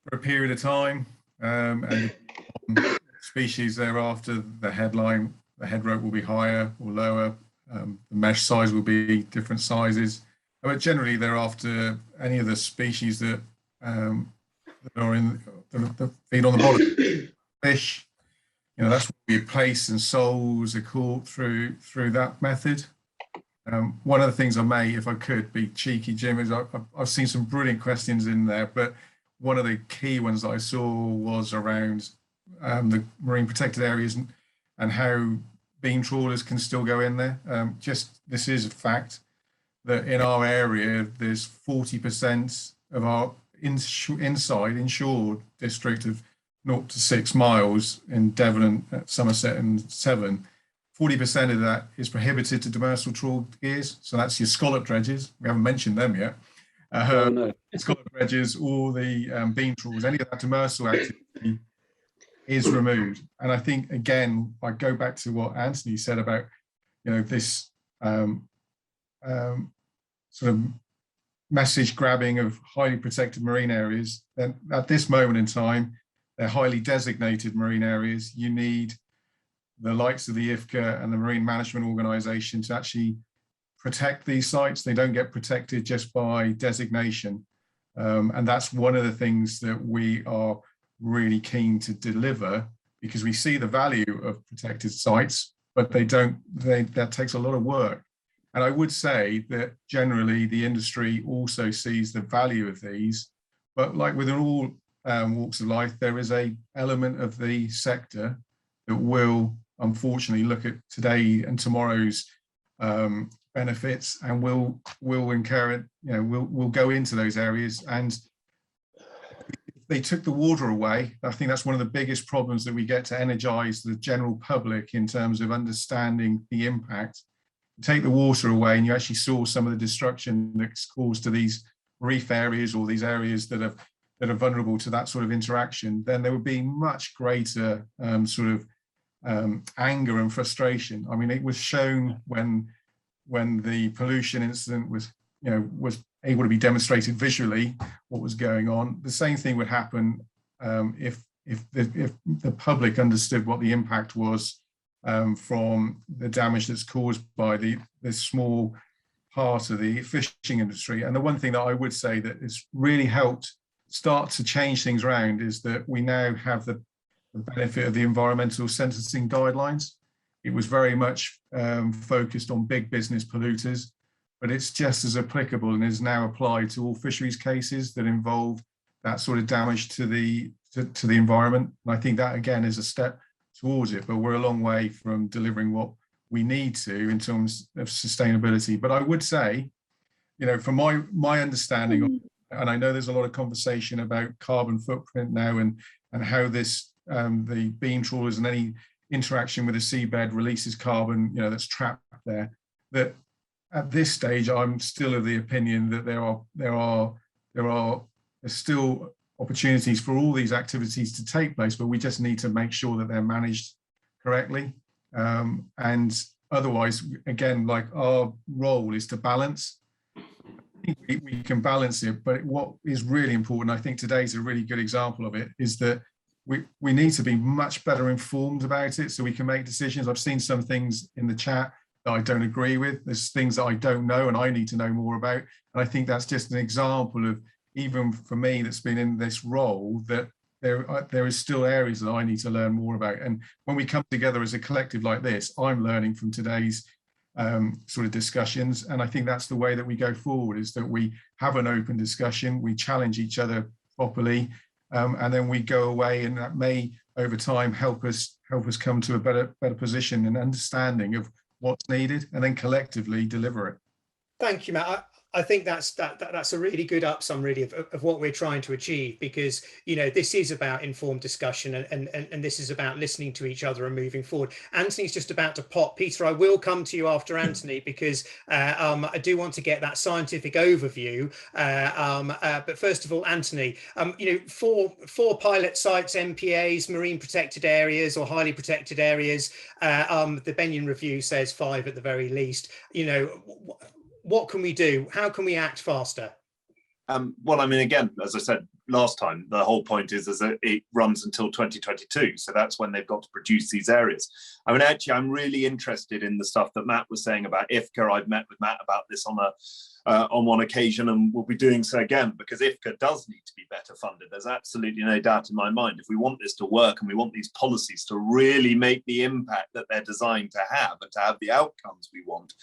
for a period of time. And species thereafter, the head rope will be higher or lower. The mesh size will be different sizes. But generally, they're after any of the species that are that feed on the bottom. Fish, that's what we place, and soles are caught through that method. One of the things I may, if I could be cheeky, Jim, is I've seen some brilliant questions in there, but one of the key ones that I saw was around the marine protected areas and how beam trawlers can still go in there. This is a fact that in our area, there's 40% of our inshore district of 0 to 6 miles in Devon and Somerset and Severn. 40% of that is prohibited to demersal trawl gears. So that's your scallop dredges. We haven't mentioned them yet. No. Scallop dredges, all the beam trawls, any of that demersal activity is removed. And I think, again, I go back to what Anthony said about, this sort of message grabbing of highly protected marine areas. Then at this moment in time, they're highly designated marine areas. You need the likes of the IFCA and the Marine Management Organisation to actually protect these sites. They don't get protected just by designation. And that's one of the things that we are really keen to deliver, because we see the value of protected sites, but that takes a lot of work. And I would say that generally the industry also sees the value of these, but like within all walks of life, there is a element of the sector that will unfortunately look at today and tomorrow's benefits and will incur it, will go into those areas. And if they took the water away, I think that's one of the biggest problems that we get to energize the general public in terms of understanding the impact. Take the water away and you actually saw some of the destruction that's caused to these reef areas or these areas that are vulnerable to that sort of interaction, then there would be much greater anger and frustration. I mean, it was shown when the pollution incident was able to be demonstrated visually what was going on. The same thing would happen if the public understood what the impact was from the damage that's caused by this small part of the fishing industry. And the one thing that I would say that has really helped start to change things around is that we now have the benefit of the environmental sentencing guidelines. It was very much focused on big business polluters, but it's just as applicable and is now applied to all fisheries cases that involve that sort of damage to the environment. And I think that again is a step towards it, but we're a long way from delivering what we need to in terms of sustainability. But I would say, from my understanding of, and I know there's a lot of conversation about carbon footprint now and how this the beam trawlers and any interaction with the seabed releases carbon, that's trapped there. That at this stage, I'm still of the opinion that there's still opportunities for all these activities to take place, but we just need to make sure that they're managed correctly. And otherwise, again, like our role is to balance. I think we can balance it, but what is really important, I think today's a really good example of it, is that we need to be much better informed about it so we can make decisions. I've seen some things in the chat that I don't agree with. There's things that I don't know and I need to know more about. And I think that's just an example of, even for me that's been in this role, that there is still areas that I need to learn more about. And when we come together as a collective like this, I'm learning from today's sort of discussions. And I think that's the way that we go forward, is that we have an open discussion, we challenge each other properly, and then we go away, and that may over time help us come to a better position and understanding of what's needed, and then collectively deliver it. Thank you, Matt. I think that's a really good summary of what we're trying to achieve, because this is about informed discussion, and this is about listening to each other and moving forward. Anthony's just about to pop. Peter, I will come to you after Anthony, because I do want to get that scientific overview. But first of all, Anthony, four pilot sites, MPAs, marine protected areas or highly protected areas. The Benyon Review says 5 at the very least. What can we do? How can we act faster? Well, I mean, again, as I said last time, the whole point is that it runs until 2022. So that's when they've got to produce these areas. I mean, actually, I'm really interested in the stuff that Matt was saying about IFCA. I've met with Matt about this on one occasion, and we'll be doing so again, because IFCA does need to be better funded. There's absolutely no doubt in my mind. If we want this to work and we want these policies to really make the impact that they're designed to have and to have the outcomes we want,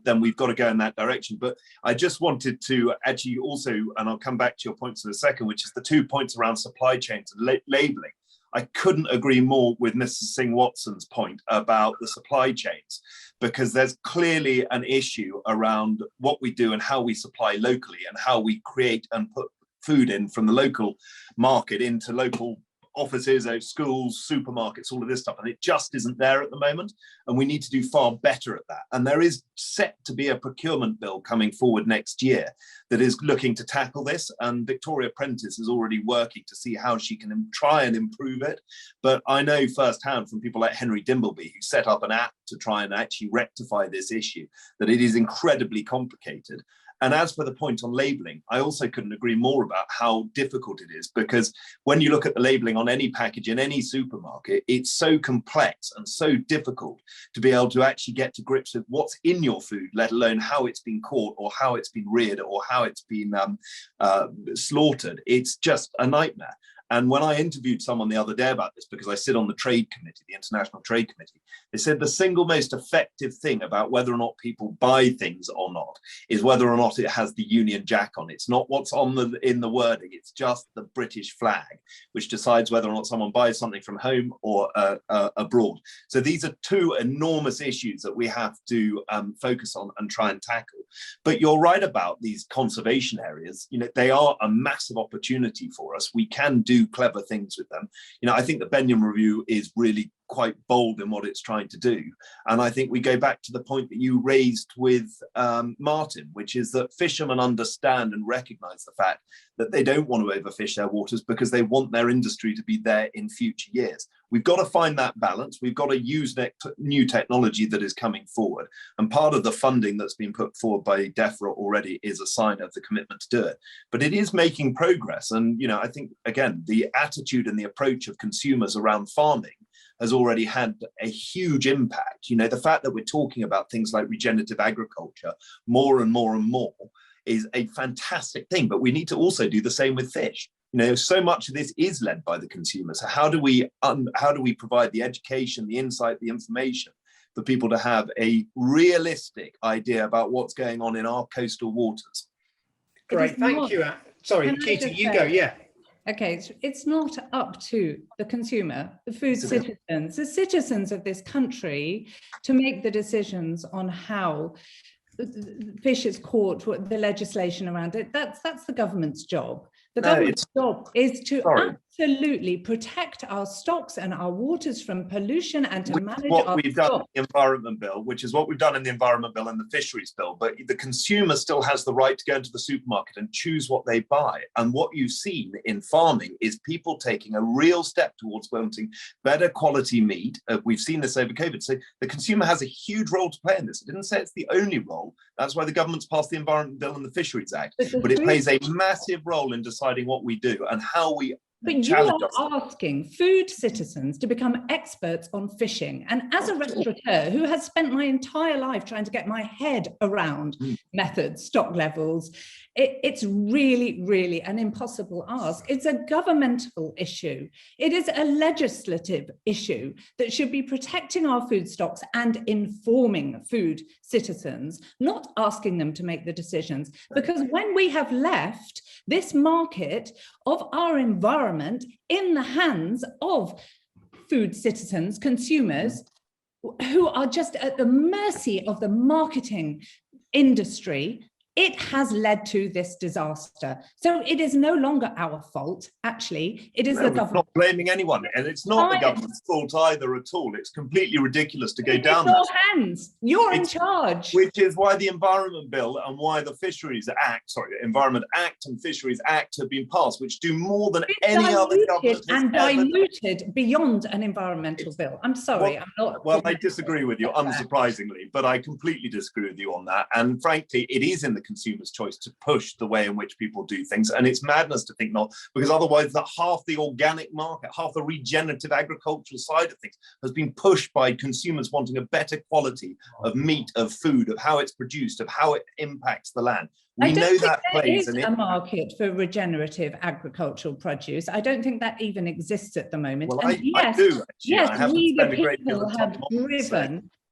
then we've got to go in that direction. But I just wanted to actually also, and I'll come back to your points in a second, which is the 2 points around supply chains and labelling. I couldn't agree more with Mrs. Singh-Watson's point about the supply chains, because there's clearly an issue around what we do and how we supply locally, and how we create and put food in from the local market into local offices, schools, supermarkets, all of this stuff. And it just isn't there at the moment. And we need to do far better at that. And there is set to be a procurement bill coming forward next year that is looking to tackle this. And Victoria Prentice is already working to see how she can try and improve it. But I know firsthand from people like Henry Dimbleby, who set up an app to try and actually rectify this issue, that it is incredibly complicated. And as for the point on labelling, I also couldn't agree more about how difficult it is, because when you look at the labelling on any package in any supermarket, it's so complex and so difficult to be able to actually get to grips with what's in your food, let alone how it's been caught or how it's been reared or how it's been slaughtered. It's just a nightmare. And when I interviewed someone the other day about this, because I sit on the trade committee, the International Trade Committee, they said the single most effective thing about whether or not people buy things or not is whether or not it has the Union Jack on. It's not what's on in the wording, it's just the British flag, which decides whether or not someone buys something from home or abroad. So these are two enormous issues that we have to focus on and try and tackle. But you're right about these conservation areas. They are a massive opportunity for us. We can do clever things with them. I think the Benyon Review is really quite bold in what it's trying to do. And I think we go back to the point that you raised with Martin, which is that fishermen understand and recognize the fact that they don't want to overfish their waters because they want their industry to be there in future years. We've got to find that balance. We've got to use new technology that is coming forward. And part of the funding that's been put forward by DEFRA already is a sign of the commitment to do it. But it is making progress. And, I think, again, the attitude and the approach of consumers around farming has already had a huge impact. The fact that we're talking about things like regenerative agriculture more and more and more is a fantastic thing, but we need to also do the same with fish. So much of this is led by the consumers. So how do we provide the education, the insight, the information for people to have a realistic idea about what's going on in our coastal waters? Great, thank you. Sorry, Geetie, you go, yeah. Okay, it's not up to the consumer, the food citizens, the citizens of this country to make the decisions on how fish is caught, what the legislation around it. That's the government's job. The government's job is to absolutely protect our stocks and our waters from pollution and to manage what our we've done in the Environment Bill, which is what we've done in the Environment Bill and the Fisheries Bill. But the consumer still has the right to go into the supermarket and choose what they buy. And what you've seen in farming is people taking a real step towards wanting better quality meat. We've seen this over COVID. So the consumer has a huge role to play in this. I didn't say it's the only role. That's why the government's passed the Environment Bill and the Fisheries Act. But it plays a massive role in deciding what we do and how we But you are asking food citizens to become experts on fishing. And as a restaurateur who has spent my entire life trying to get my head around methods, stock levels, it's really, really an impossible ask. It's a governmental issue. It is a legislative issue that should be protecting our food stocks and informing food citizens, not asking them to make the decisions. Because when we have left this market of our environment in the hands of food citizens, consumers, who are just at the mercy of the marketing industry, it has led to this disaster. So it is no longer our fault, actually. It is the government. Not blaming anyone, and it's not the government's fault either at all. It's completely ridiculous to go down that. It's your hands. You're in charge. Which is why the Environment Bill and why the Environment Act and Fisheries Act have been passed, which do more than any other government and diluted beyond an environmental bill. I'm sorry, I'm not. Well, I disagree with you, unsurprisingly, but I completely disagree with you on that. And frankly, it is in the consumer's choice to push the way in which people do things. And it's madness to think not, because otherwise half the organic market, half the regenerative agricultural side of things has been pushed by consumers wanting a better quality of meat, of food, of how it's produced, of how it impacts the land. We know that plays there is a market for regenerative agricultural produce. I don't think that even exists at the moment. Well, and I do. Yes, we the people have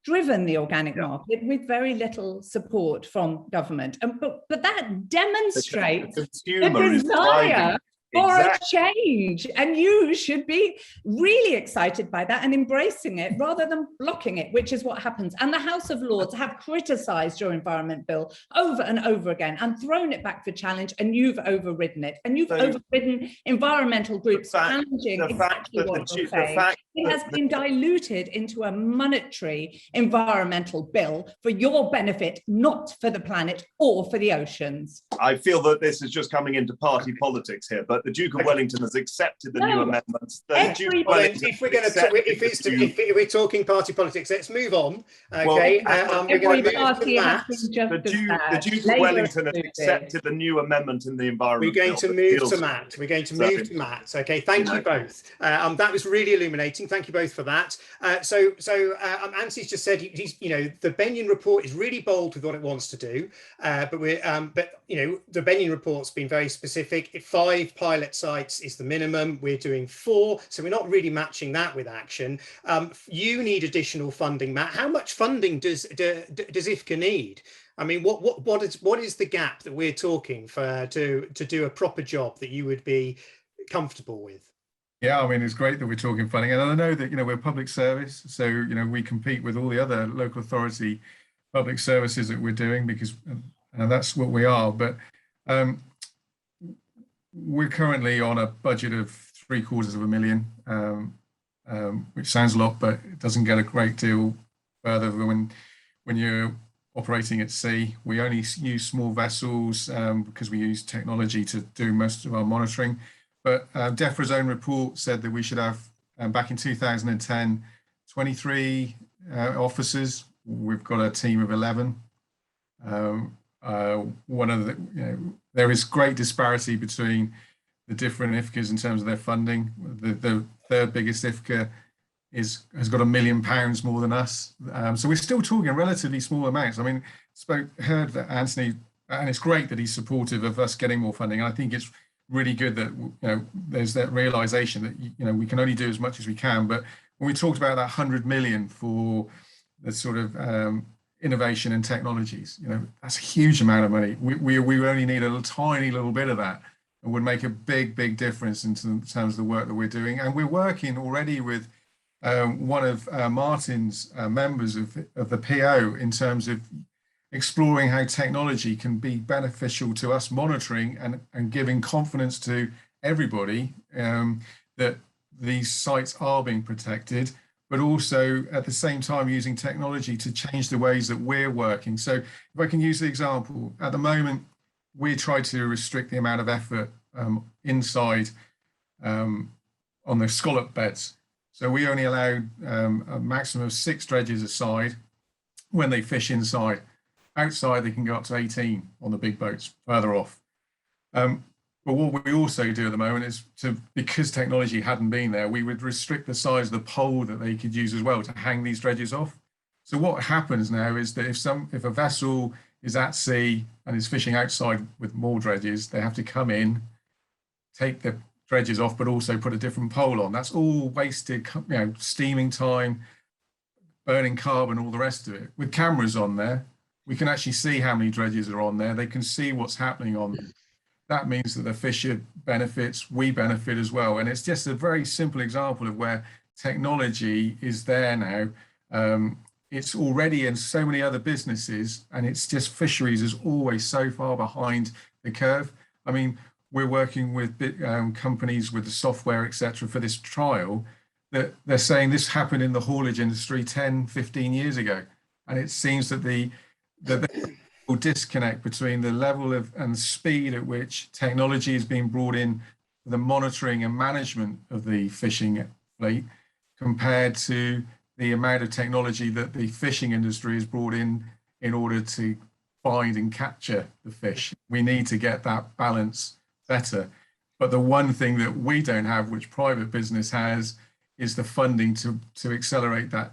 driven the organic market with very little support from government. But that demonstrates the desire for a change. And you should be really excited by that and embracing it rather than blocking it, which is what happens. And the House of Lords have criticised your environment bill over and over again and thrown it back for challenge, and you've overridden it. And you've overridden environmental groups challenging exactly what you're saying. It has been diluted into a monetary environmental bill for your benefit, not for the planet or for the oceans. I feel that this is just coming into party politics here, but the Duke of Wellington has accepted the new amendments. If we're talking party politics, let's move on. Okay, we're going to move to Matt. The Duke of Wellington has accepted the new amendment in the environment. We're going to move to Matt. We're going to move to Matt. Okay, thank you both. That was really illuminating. Thank you both for that. So Anthony's just said the Benyon report is really bold with what it wants to do, but the Benyon report's been very specific. 5 pilot sites is the minimum. We're doing 4, so we're not really matching that with action. You need additional funding, Matt. How much funding does IFCA need? I mean, what is the gap that we're talking for to do a proper job that you would be comfortable with? Yeah, I mean, it's great that we're talking funding, and I know that we're public service, so we compete with all the other local authority public services that we're doing, because that's what we are. But we're currently on a budget of $750,000, which sounds a lot, but it doesn't get a great deal further when you're operating at sea. We only use small vessels because we use technology to do most of our monitoring. But DEFRA's own report said that we should have, back in 2010, 23 officers. We've got a team of 11. There is great disparity between the different IFCAs in terms of their funding. The third biggest IFCA has got £1 million more than us. So we're still talking relatively small amounts. I mean, heard that Anthony, and it's great that he's supportive of us getting more funding. I think it's really good that there's that realization that we can only do as much as we can. But when we talked about that 100 million for the sort of innovation and technologies, that's a huge amount of money. We only need a tiny little bit of that, and would make a big difference in terms of the work that we're doing. And we're working already with one of Martin's members of the PO in terms of exploring how technology can be beneficial to us monitoring and giving confidence to everybody that these sites are being protected, but also at the same time using technology to change the ways that we're working. So if I can use the example, at the moment, we try to restrict the amount of effort inside on the scallop beds. So we only allow a maximum of 6 dredges aside when they fish inside. Outside, they can go up to 18 on the big boats further off. But what we also do at the moment is because technology hadn't been there, we would restrict the size of the pole that they could use as well to hang these dredges off. So what happens now is that if a vessel is at sea and is fishing outside with more dredges, they have to come in, take the dredges off, but also put a different pole on. That's all wasted, steaming time, burning carbon, all the rest of it. With cameras on there, we can actually see how many dredges are on there. They can see what's happening on them. That means that the fisher benefits, we benefit as well. And it's just a very simple example of where technology is there now it's already in so many other businesses, and it's just fisheries is always so far behind the curve. I mean, we're working with companies with the software, etc., for this trial, that they're saying this happened in the haulage industry 10, 15 years ago. And it seems that the disconnect between the level of and speed at which technology is being brought in for the monitoring and management of the fishing fleet compared to the amount of technology that the fishing industry has brought in order to find and capture the fish. We need to get that balance better. But the one thing that we don't have, which private business has, is the funding to accelerate that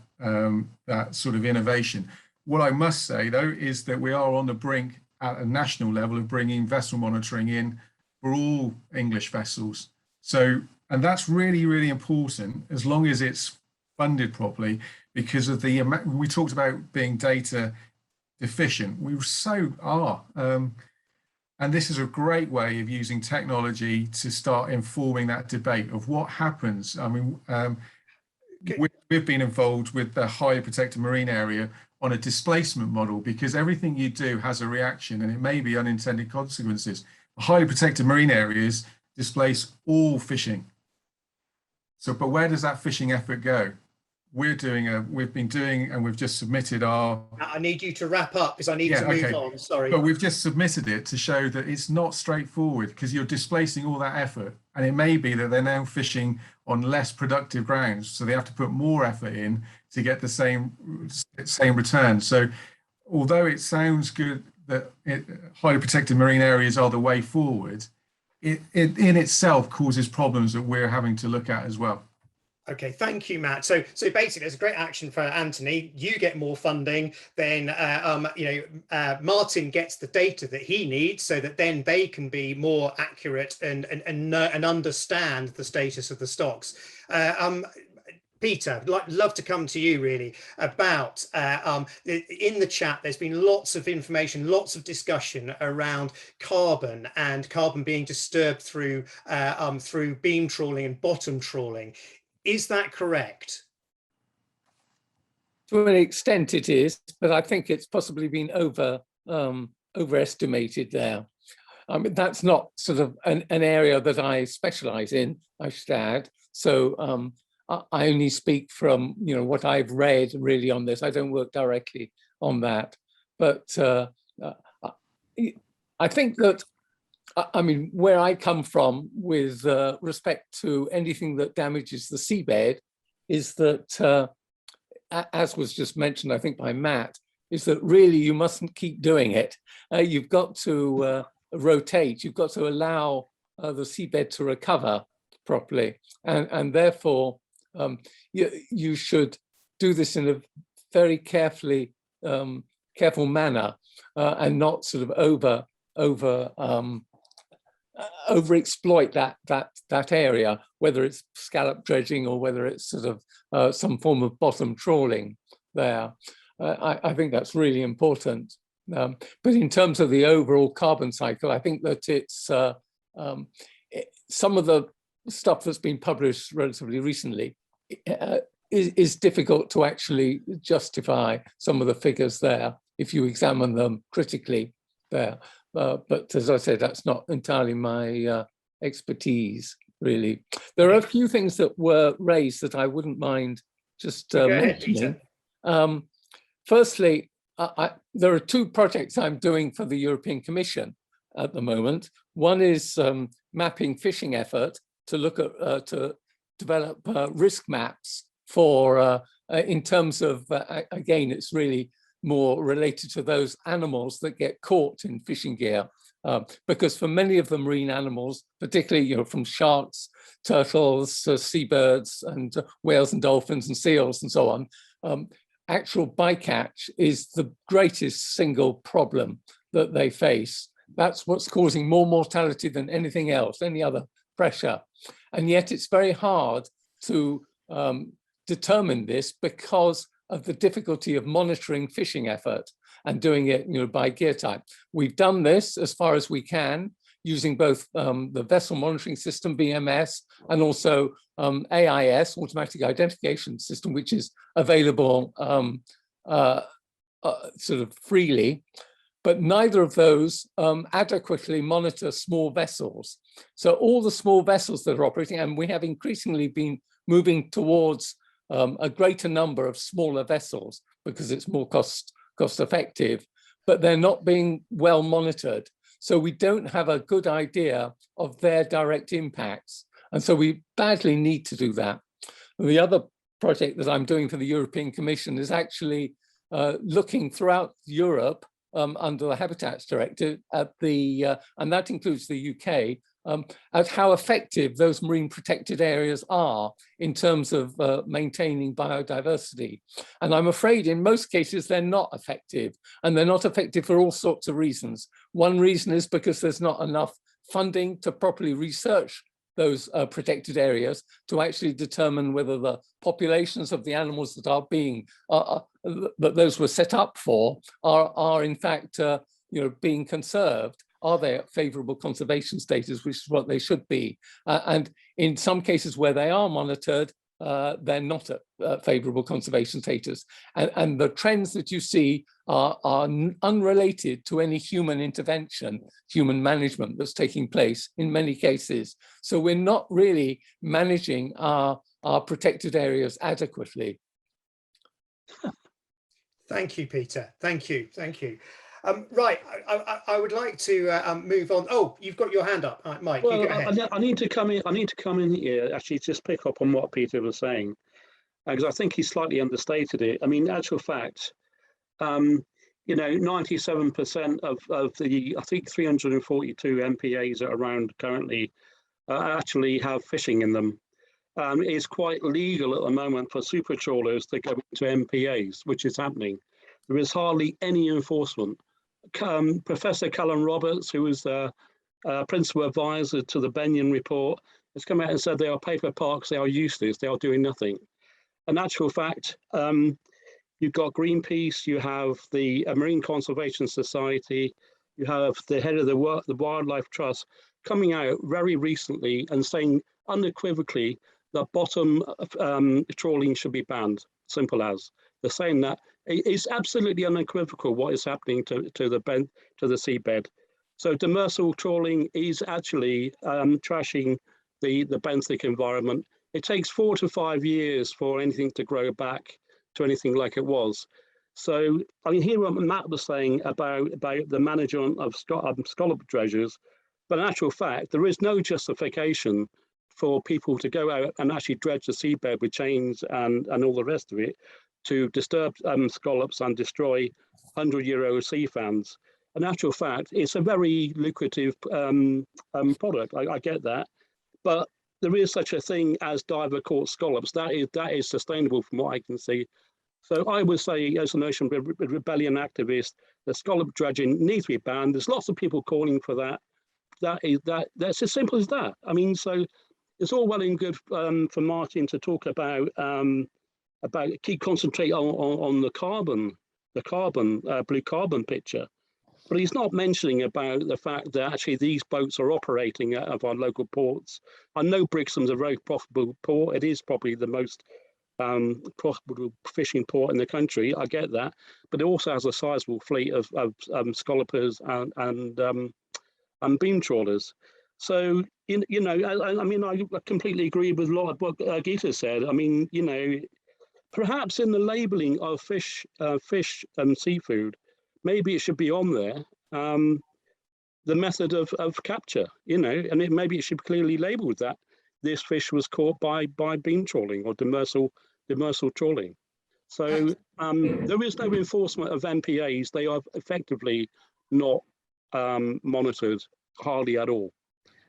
that sort of innovation. What I must say, though, is that we are on the brink at a national level of bringing vessel monitoring in for all English vessels. So, and that's really, really important as long as it's funded properly, because of the we talked about being data deficient. We so are. And this is a great way of using technology to start informing that debate of what happens. I mean, we've been involved with the highly protected marine area on a displacement model, because everything you do has a reaction and it may be unintended consequences. Highly protected marine areas displace all fishing. So, but where does that fishing effort go? We've been doing, and we've just submitted our... I need you to wrap up because I need to move on, sorry. But we've just submitted it to show that it's not straightforward, because you're displacing all that effort. And it may be that they're now fishing on less productive grounds, so they have to put more effort in to get the same return. So although it sounds good that highly protected marine areas are the way forward, it in itself causes problems that we're having to look at as well. Okay, thank you, Matt. So basically, there's a great action for Anthony. You get more funding, then Martin gets the data that he needs, so that then they can be more accurate and understand the status of the stocks. Peter, I'd love to come to you really about in the chat. There's been lots of information, lots of discussion around carbon and carbon being disturbed through beam trawling and bottom trawling. Is that correct? To an extent it is, but I think it's possibly been overestimated there. I mean, that's not sort of an area that I specialize in, I should add. So I only speak from what I've read really on this. I don't work directly on that. But I think that, I mean, where I come from with respect to anything that damages the seabed is that, as was just mentioned, I think by Matt, is that really you mustn't keep doing it. You've got to rotate, you've got to allow the seabed to recover properly. And therefore, you should do this in a very careful manner and not sort of overexploit that area, whether it's scallop dredging or whether it's sort of some form of bottom trawling there. I think that's really important. But in terms of the overall carbon cycle, I think that it's some of the stuff that's been published relatively recently is difficult to actually justify some of the figures there if you examine them critically there. But as I said, that's not entirely my expertise, really. There are a few things that were raised that I wouldn't mind just mentioning. Firstly, there are two projects I'm doing for the European Commission at the moment. One is mapping fishing effort to look at, to develop risk maps for, in terms of, again, it's really more related to those animals that get caught in fishing gear, because for many of the marine animals, particularly from sharks, turtles, seabirds, and whales and dolphins and seals and so on, actual bycatch is the greatest single problem that they face. That's what's causing more mortality than anything else, any other pressure, and yet it's very hard to determine this because of the difficulty of monitoring fishing effort and doing it by gear type. We've done this as far as we can using both the vessel monitoring system, BMS, and also AIS, automatic identification system, which is available sort of freely, but neither of those adequately monitor small vessels. So all the small vessels that are operating, and we have increasingly been moving towards a greater number of smaller vessels because it's more cost effective, but they're not being well monitored. So we don't have a good idea of their direct impacts. And so we badly need to do that. The other project that I'm doing for the European Commission is actually looking throughout Europe under the Habitats Directive at and that includes the UK, at how effective those marine protected areas are in terms of maintaining biodiversity. And I'm afraid in most cases they're not effective, and they're not effective for all sorts of reasons. One reason is because there's not enough funding to properly research those protected areas to actually determine whether the populations of the animals that are being that those were set up for are in fact being conserved. Are they at favorable conservation status, which is what they should be? And in some cases where they are monitored, they're not at favorable conservation status. And the trends that you see are unrelated to any human intervention, human management that's taking place in many cases. So we're not really managing our protected areas adequately. Thank you, Peter. Thank you. Thank you. Right, I would like to move on. Oh, you've got your hand up, Mike. Well, you go ahead. I need to come in. I need to come in here. Actually, just pick up on what Peter was saying, because I think he slightly understated it. I mean, actual fact, 97% of the, I think 342 MPAs that are around currently actually have fishing in them. It's quite legal at the moment for super trawlers to go into MPAs, which is happening. There is hardly any enforcement. Professor Callum Roberts, who was the principal advisor to the Benyon report, has come out and said they are paper parks, they are useless, they are doing nothing. In actual fact, you've got Greenpeace, you have the Marine Conservation Society, you have the head of the Wildlife Trust coming out very recently and saying unequivocally that bottom trawling should be banned, simple as. They're saying that it's absolutely unequivocal what is happening to the seabed. So demersal trawling is actually trashing the benthic environment. It takes 4 to 5 years for anything to grow back to anything like it was. So I mean, hear what Matt was saying about the management of scallop dredgers, but in actual fact, there is no justification for people to go out and actually dredge the seabed with chains and all the rest of it to disturb scallops and destroy 100-year-old sea fans. In actual fact, it's a very lucrative product. I get that, but there is such a thing as diver caught scallops. That is sustainable from what I can see. So I would say, as an Ocean Rebellion activist, the scallop dredging needs to be banned. There's lots of people calling for that. That's as simple as that. I mean, so it's all well and good for Martin to talk about keep concentrate on the blue carbon picture, but he's not mentioning about the fact that actually these boats are operating out of our local ports. I know Brixham's a very profitable port. It is probably the most profitable fishing port in the country. I get that, but it also has a sizable fleet of scallopers and beam trawlers. So I mean, I completely agree with a lot of what Geetie said. I mean, perhaps in the labelling of fish and seafood, maybe it should be on there, the method of capture, and maybe it should be clearly labelled that this fish was caught by beam trawling or demersal trawling. So there is no enforcement of MPAs. They are effectively not monitored hardly at all.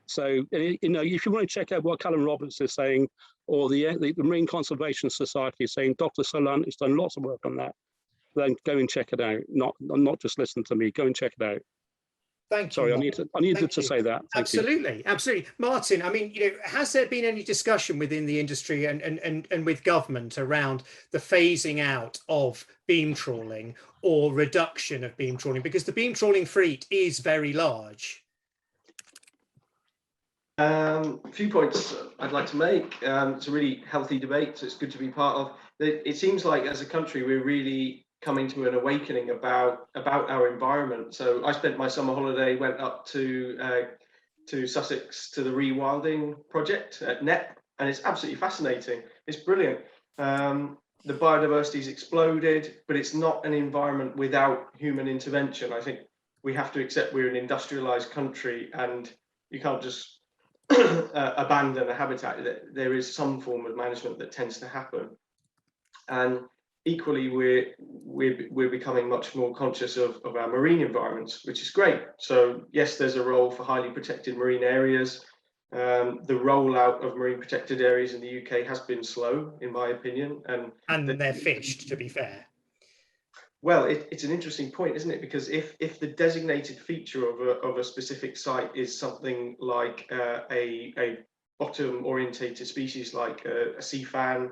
So, if you want to check out what Callum Roberts is saying, or the Marine Conservation Society is saying, Dr. Solan has done lots of work on that, then go and check it out. Not just listen to me, go and check it out. Thank you. Sorry, I needed to say that. Absolutely. Martin, I mean, has there been any discussion within the industry and with government around the phasing out of beam trawling or reduction of beam trawling? Because the beam trawling fleet is very large. A few points I'd like to make. It's a really healthy debate, so it's good to be part of. It seems like as a country we're really coming to an awakening about our environment. So I spent my summer holiday, went up to Sussex to the rewilding project at NEP, and it's absolutely fascinating. It's brilliant. The biodiversity's exploded, but it's not an environment without human intervention. I think we have to accept we're an industrialized country, and you can't just abandon a habitat. There is some form of management that tends to happen, and equally we're becoming much more conscious of our marine environments, which is great. So yes, there's a role for highly protected marine areas. The rollout of marine protected areas in the UK has been slow, in my opinion, and they're fished, to be fair. Well, it's an interesting point, isn't it? Because if the designated feature of a specific site is something like a bottom orientated species like a sea fan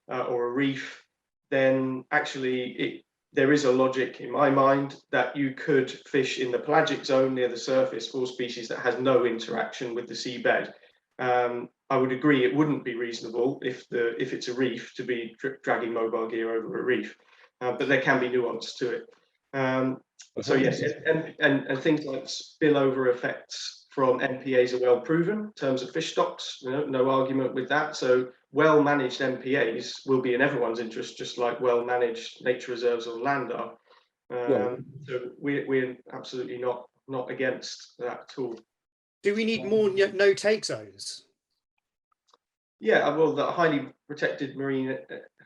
or a reef, then actually there is a logic in my mind that you could fish in the pelagic zone near the surface for species that has no interaction with the seabed. I would agree it wouldn't be reasonable if it's a reef to be dragging mobile gear over a reef, but there can be nuance to it. So yes, and things like spillover effects from MPAs are well proven in terms of fish stocks. No argument with that. So well-managed MPAs will be in everyone's interest, just like well-managed nature reserves on land are. So we're absolutely not against that at all. Do we need more no-take zones? Yeah, well, the highly protected marine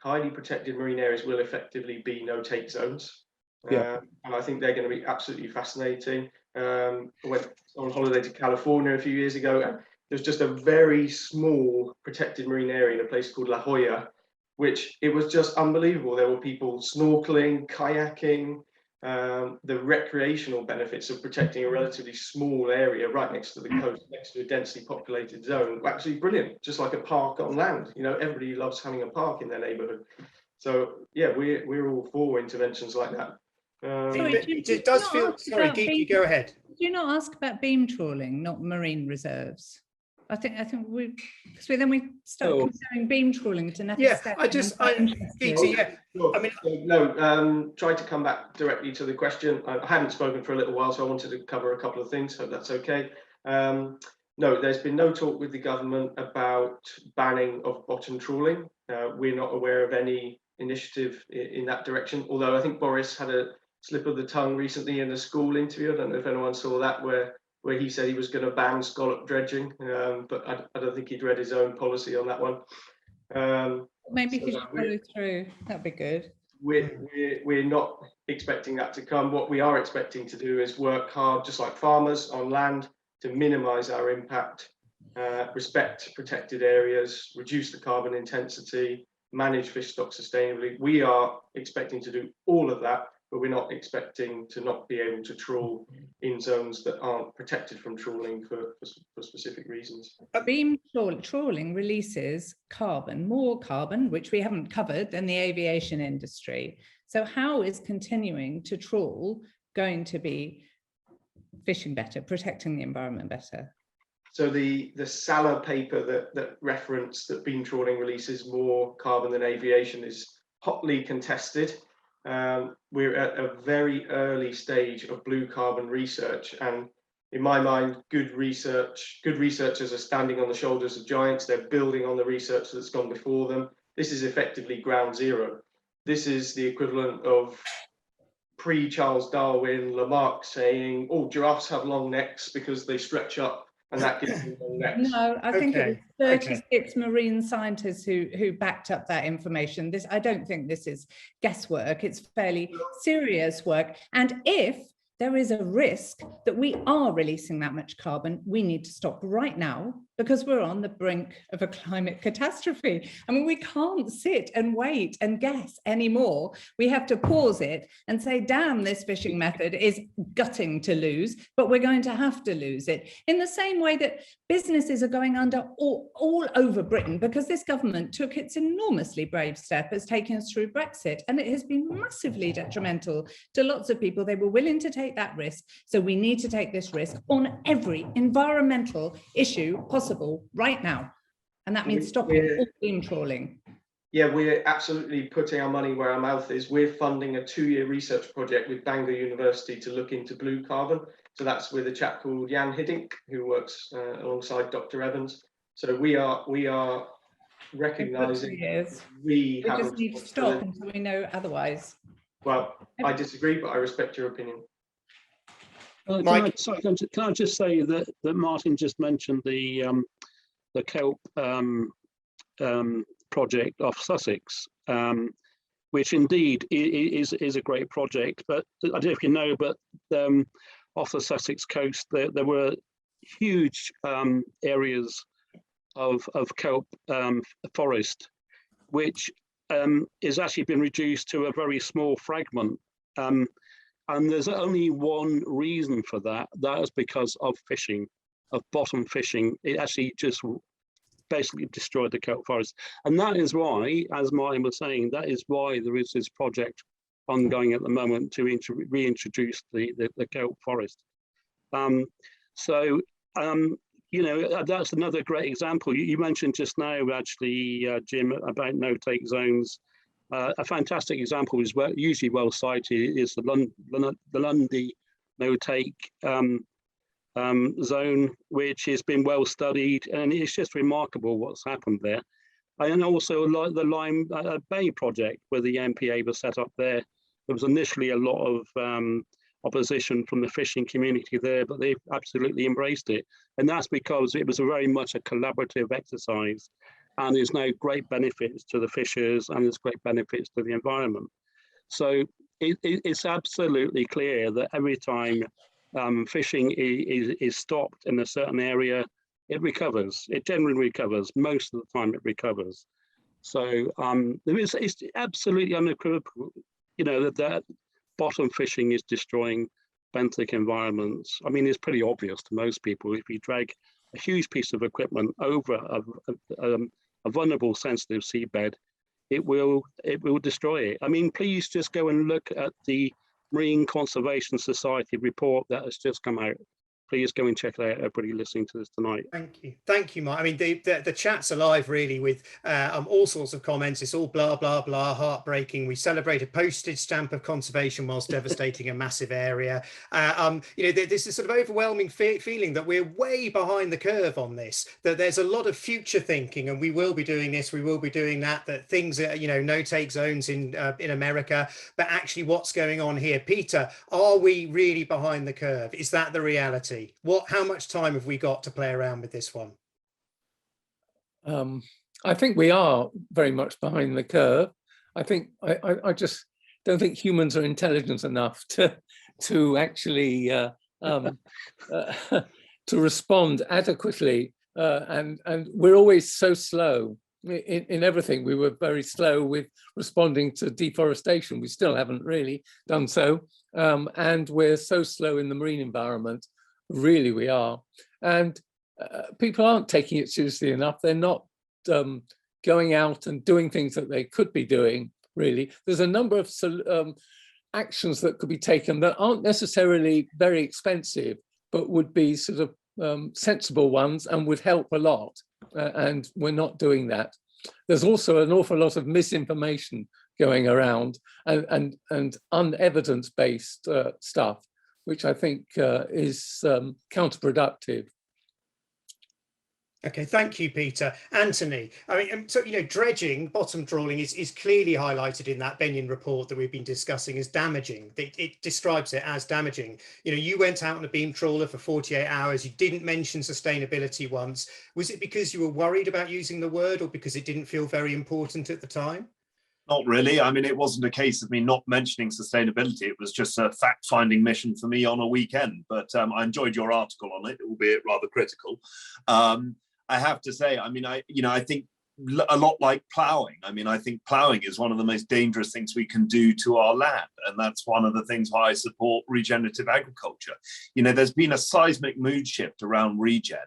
areas will effectively be no-take zones. And I think they're going to be absolutely fascinating. I went on holiday to California a few years ago, and there's just a very small protected marine area in a place called La Jolla, which it was just unbelievable. There were people snorkeling, kayaking. The recreational benefits of protecting a relatively small area right next to the coast, next to a densely populated zone, were actually brilliant, just like a park on land. Everybody loves having a park in their neighborhood. So yeah, we're all for interventions like that. It does feel, sorry, Geetie, go ahead. Did you not ask about beam trawling, not marine reserves? I think because then we start considering beam trawling to net. Yeah, Geetie, yeah. Sure. I mean, try to come back directly to the question. I haven't spoken for a little while, so I wanted to cover a couple of things. Hope that's okay. No, there's been no talk with the government about banning of bottom trawling. We're not aware of any initiative in that direction. Although I think Boris had a slip of the tongue recently in a school interview. I don't know if anyone saw that, where he said he was going to ban scallop dredging, but I don't think he'd read his own policy on that one. Maybe he should follow through. That'd be good. We're not expecting that to come. What we are expecting to do is work hard, just like farmers on land, to minimise our impact, respect protected areas, reduce the carbon intensity, manage fish stock sustainably. We are expecting to do all of that, but we're not expecting to not be able to trawl in zones that aren't protected from trawling for specific reasons. Beam trawling releases more carbon, which we haven't covered, than the aviation industry. So how is continuing to trawl going to be fishing better, protecting the environment better? So the Sala paper that referenced that beam trawling releases more carbon than aviation is hotly contested. We're at a very early stage of blue carbon research, and in my mind, good researchers are standing on the shoulders of giants. They're building on the research that's gone before them. This is effectively ground zero. This is the equivalent of pre-Charles Darwin, Lamarck saying, "Oh, giraffes have long necks because they stretch up, and that gives them long necks." No, I think it was 36 marine scientists who backed up that information. I don't think this is guesswork. It's fairly serious work. And if there is a risk that we are releasing that much carbon, we need to stop right now, because we're on the brink of a climate catastrophe. I mean, we can't sit and wait and guess anymore. We have to pause it and say, damn, this fishing method is gutting to lose, but we're going to have to lose it. In the same way that businesses are going under all over Britain, because this government took its enormously brave step as taking us through Brexit, and it has been massively detrimental to lots of people. They were willing to take that risk, so we need to take this risk on every environmental issue possible right now, and that means stopping all beam trawling. Yeah, we're absolutely putting our money where our mouth is. We're funding a 2-year research project with Bangor University to look into blue carbon. So that's with a chap called Jan Hiddink, who works alongside Dr. Evans. So we are recognising we have just need to stop until we know otherwise. Well, I disagree, but I respect your opinion. Can I just say that Martin just mentioned the kelp project off Sussex, which indeed is a great project. But I don't know if you know, but off the Sussex coast, there were huge areas of kelp forest, which has actually been reduced to a very small fragment. And there's only one reason for that. That is because of fishing, of bottom fishing. It actually just basically destroyed the kelp forest. And that is why, as Martin was saying, that is why there is this project ongoing at the moment to reintroduce the kelp forest. You know, that's another great example. You mentioned just now, actually, Jim, about no-take zones. A fantastic example is usually well cited is the Lundy no-take zone, which has been well studied, and it's just remarkable what's happened there. And also like the Lyme Bay project, where the MPA was set up there. There was initially a lot of opposition from the fishing community there, but they've absolutely embraced it. And that's because it was very much a collaborative exercise, and there's now great benefits to the fishers and there's great benefits to the environment. So it's absolutely clear that every time fishing is stopped in a certain area, it recovers. It generally recovers. Most of the time it recovers. So it's absolutely unequivocal, you know, that bottom fishing is destroying benthic environments. I mean, it's pretty obvious to most people. If you drag a huge piece of equipment over a vulnerable, sensitive seabed, it will destroy it. I mean, please just go and look at the Marine Conservation Society report that has just come out. Please go and check it out, everybody listening to this tonight. Thank you, Mark. I mean, the chat's alive really with all sorts of comments. It's all blah blah blah, heartbreaking. We celebrate a postage stamp of conservation whilst devastating a massive area. You know, there's this sort of overwhelming feeling that we're way behind the curve on this. That there's a lot of future thinking, and we will be doing this, we will be doing that. That things are, you know, no-take zones in America, but actually, what's going on here, Peter? Are we really behind the curve? Is that the reality? How much time have we got to play around with this one? I think we are very much behind the curve. I think I just don't think humans are intelligent enough to actually to respond adequately, and we're always so slow in everything. We were very slow with responding to deforestation. We still haven't really done so, and we're so slow in the marine environment. Really, we are. And people aren't taking it seriously enough. They're not going out and doing things that they could be doing, really. There's a number of actions that could be taken that aren't necessarily very expensive, but would be sort of sensible ones and would help a lot. And we're not doing that. There's also an awful lot of misinformation going around and unevidence-based stuff, which I think is counterproductive. Okay, thank you, Peter. Anthony, I mean, so, you know, dredging, bottom trawling is clearly highlighted in that Benyon report that we've been discussing as damaging. It describes it as damaging. You know, you went out on a beam trawler for 48 hours. You didn't mention sustainability once. Was it because you were worried about using the word, or because it didn't feel very important at the time? Not really. I mean, it wasn't a case of me not mentioning sustainability. It was just a fact-finding mission for me on a weekend. But I enjoyed your article on it, albeit rather critical. I have to say, I mean, I think a lot like ploughing. I mean, I think ploughing is one of the most dangerous things we can do to our land. And that's one of the things why I support regenerative agriculture. You know, there's been a seismic mood shift around regen.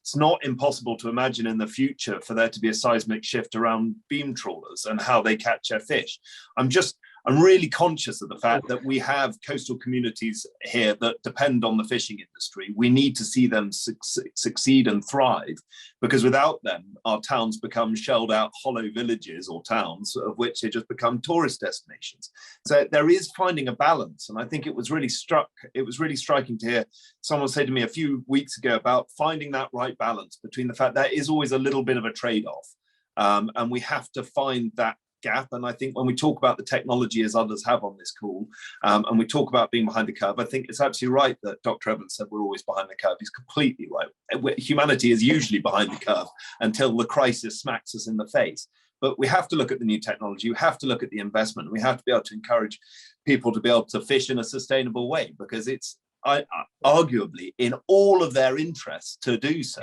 It's not impossible to imagine in the future for there to be a seismic shift around beam trawlers and how they catch their fish. I'm just I'm really conscious of the fact that we have coastal communities here that depend on the fishing industry. We need to see them succeed and thrive, because without them, our towns become shelled out hollow villages or towns, of which they just become tourist destinations. So there is finding a balance. And I think it was really striking to hear someone say to me a few weeks ago about finding that right balance between the fact there is always a little bit of a trade-off. And we have to find that gap. And I think when we talk about the technology, as others have on this call, and we talk about being behind the curve, I think it's absolutely right that Dr. Evans said we're always behind the curve. He's completely right. Humanity is usually behind the curve until the crisis smacks us in the face. But we have to look at the new technology. We have to look at the investment. We have to be able to encourage people to be able to fish in a sustainable way, because it's arguably in all of their interests to do so.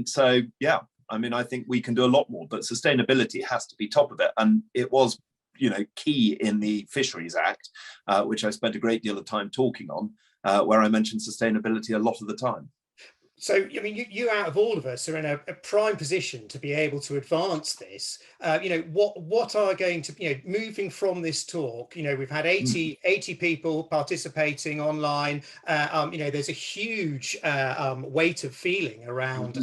So yeah, I mean, I think we can do a lot more, but sustainability has to be top of it. And it was, key in the Fisheries Act, which I spent a great deal of time talking on, where I mentioned sustainability a lot of the time. So, I mean, you out of all of us are in a prime position to be able to advance this. What are going to, moving from this talk, we've had 80 people participating online. There's a huge weight of feeling around,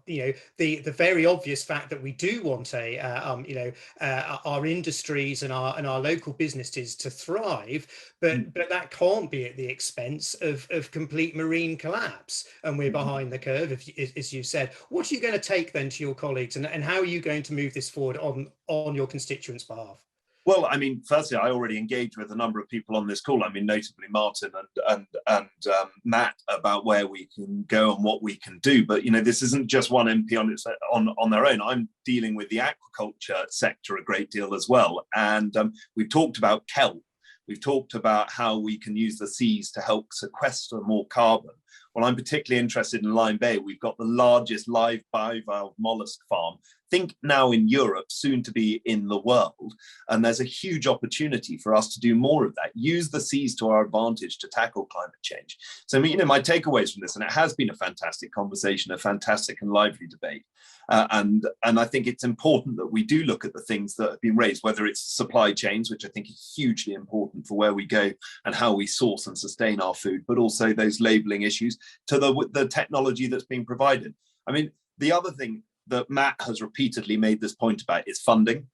the very obvious fact that we do want our industries and our local businesses to thrive, but that can't be at the expense of complete marine collapse. And we're behind the curve, as you said. What are you going to take then to your colleagues, and how are you going to move this forward on your constituents' behalf? Well, I mean, firstly, I already engaged with a number of people on this call. I mean, notably Martin and Matt, about where we can go and what we can do. But this isn't just one MP on their own. I'm dealing with the aquaculture sector a great deal as well, and we've talked about kelp. We've talked about how we can use the seas to help sequester more carbon. Well, I'm particularly interested in Lyme Bay. We've got the largest live bivalve mollusk farm, think now in Europe, soon to be in the world. And there's a huge opportunity for us to do more of that, use the seas to our advantage to tackle climate change. So, my takeaways from this, and it has been a fantastic conversation, a fantastic and lively debate. And I think it's important that we do look at the things that have been raised, whether it's supply chains, which I think is hugely important for where we go and how we source and sustain our food, but also those labeling issues, to the technology that's being provided. I mean, the other thing that Matt has repeatedly made this point about is funding.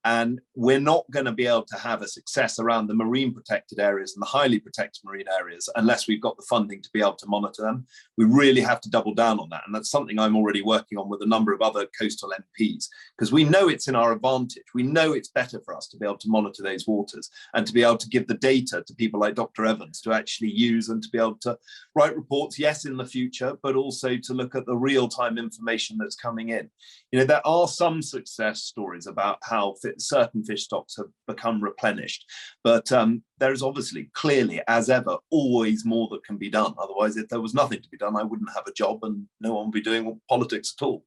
And we're not going to be able to have a success around the marine protected areas and the highly protected marine areas unless we've got the funding to be able to monitor them. We really have to double down on that. And that's something I'm already working on with a number of other coastal MPs, because we know it's in our advantage. We know it's better for us to be able to monitor those waters and to be able to give the data to people like Dr. Evans to actually use and to be able to write reports, yes, in the future, but also to look at the real-time information that's coming in. There are some success stories about how certain fish stocks have become replenished, but there is obviously, clearly, as ever, always more that can be done. Otherwise, if there was nothing to be done, I wouldn't have a job and no one would be doing politics at all.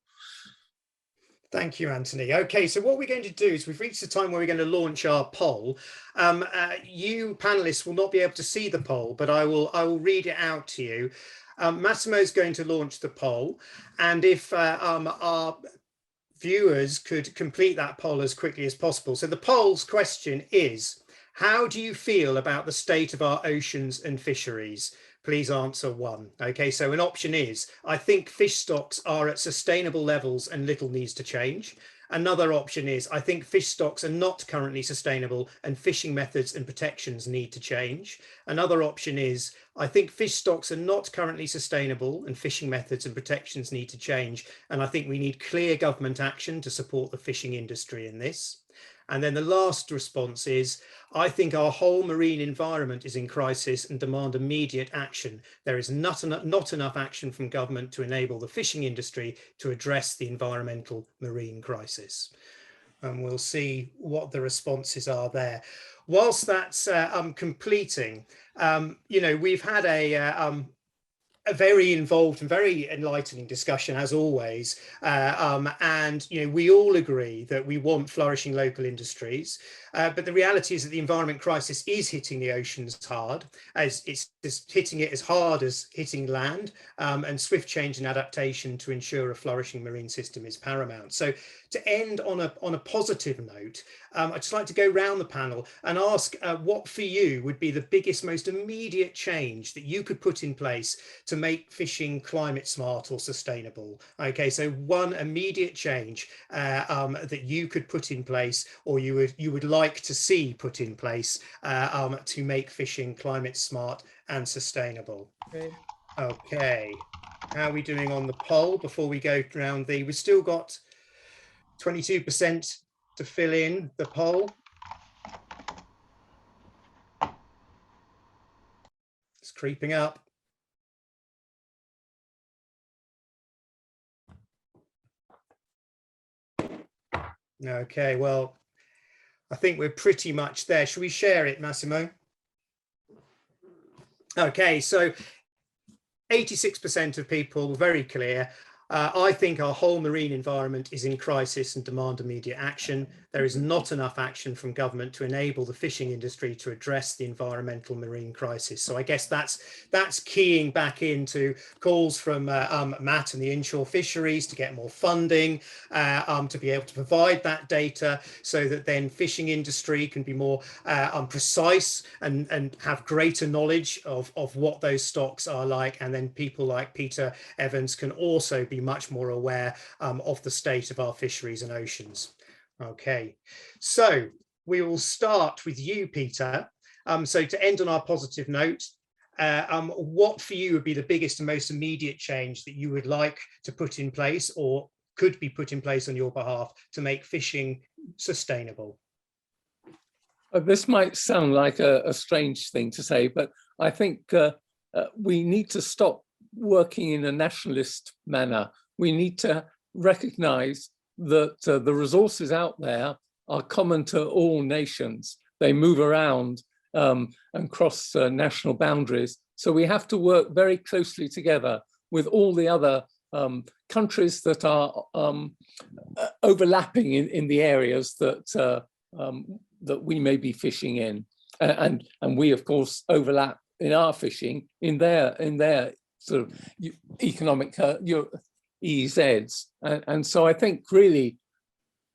Thank you, Anthony. Okay, so what we're going to do is we've reached the time where we're going to launch our poll. You panelists will not be able to see the poll, but I will read it out to you. Massimo is going to launch the poll, and if our viewers could complete that poll as quickly as possible. So the poll's question is, how do you feel about the state of our oceans and fisheries? Please answer 1. Okay, so an option is, I think fish stocks are at sustainable levels and little needs to change. Another option is, I think fish stocks are not currently sustainable and fishing methods and protections need to change. Another option is, I think fish stocks are not currently sustainable and fishing methods and protections need to change. And I think we need clear government action to support the fishing industry in this. And then the last response is, I think our whole marine environment is in crisis and demand immediate action. There is not enough action from government to enable the fishing industry to address the environmental marine crisis. And we'll see what the responses are there. Whilst that's completing, we've had a very involved and very enlightening discussion, as always, and we all agree that we want flourishing local industries, but the reality is that the environment crisis is hitting the oceans hard, as it's hitting it as hard as hitting land, and swift change and adaptation to ensure a flourishing marine system is paramount. So to end on a positive note, I'd just like to go round the panel and ask what for you would be the biggest, most immediate change that you could put in place to make fishing climate smart or sustainable. Okay, so one immediate change that you could put in place, or you would like to see put in place to make fishing climate smart and sustainable. Okay, how are we doing on the poll before we go around we've still got 22% to fill in the poll. It's creeping up. Okay, well, I think we're pretty much there. Should we share it, Massimo? Okay, so 86% of people were very clear. I think our whole marine environment is in crisis and demand immediate action. There is not enough action from government to enable the fishing industry to address the environmental marine crisis. So I guess that's keying back into calls from Matt and the Inshore Fisheries to get more funding, to be able to provide that data so that then fishing industry can be more precise and have greater knowledge of what those stocks are like. And then people like Peter Evans can also be much more aware of the state of our fisheries and oceans. Okay, so we will start with you, Peter. So to end on our positive note, what for you would be the biggest and most immediate change that you would like to put in place or could be put in place on your behalf to make fishing sustainable? This might sound like a strange thing to say, but I think we need to stop working in a nationalist manner. We need to recognize that the resources out there are common to all nations. They move around and cross national boundaries. So we have to work very closely together with all the other countries that are overlapping in the areas that that we may be fishing in, and we of course overlap in our fishing in their sort of economic EEZs. And so I think really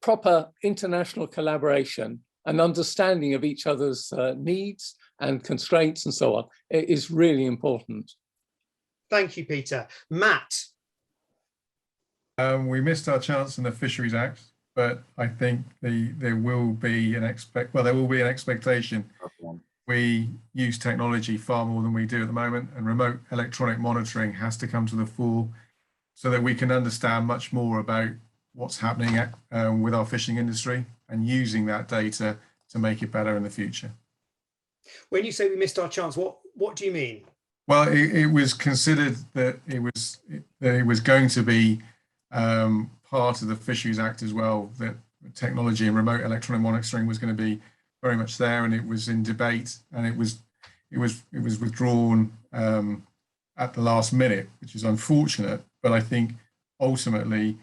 proper international collaboration and understanding of each other's needs and constraints and so on is really important. Thank you, Peter. Matt? We missed our chance in the Fisheries Act, but I think there will be an expectation. We use technology far more than we do at the moment, and remote electronic monitoring has to come to the fore so that we can understand much more about what's happening with our fishing industry and using that data to make it better in the future. When you say we missed our chance, what do you mean? Well, it was considered that it was going to be part of the Fisheries Act as well, that technology and remote electronic monitoring was going to be very much there, and it was in debate, and it was withdrawn at the last minute, which is unfortunate. But I think ultimately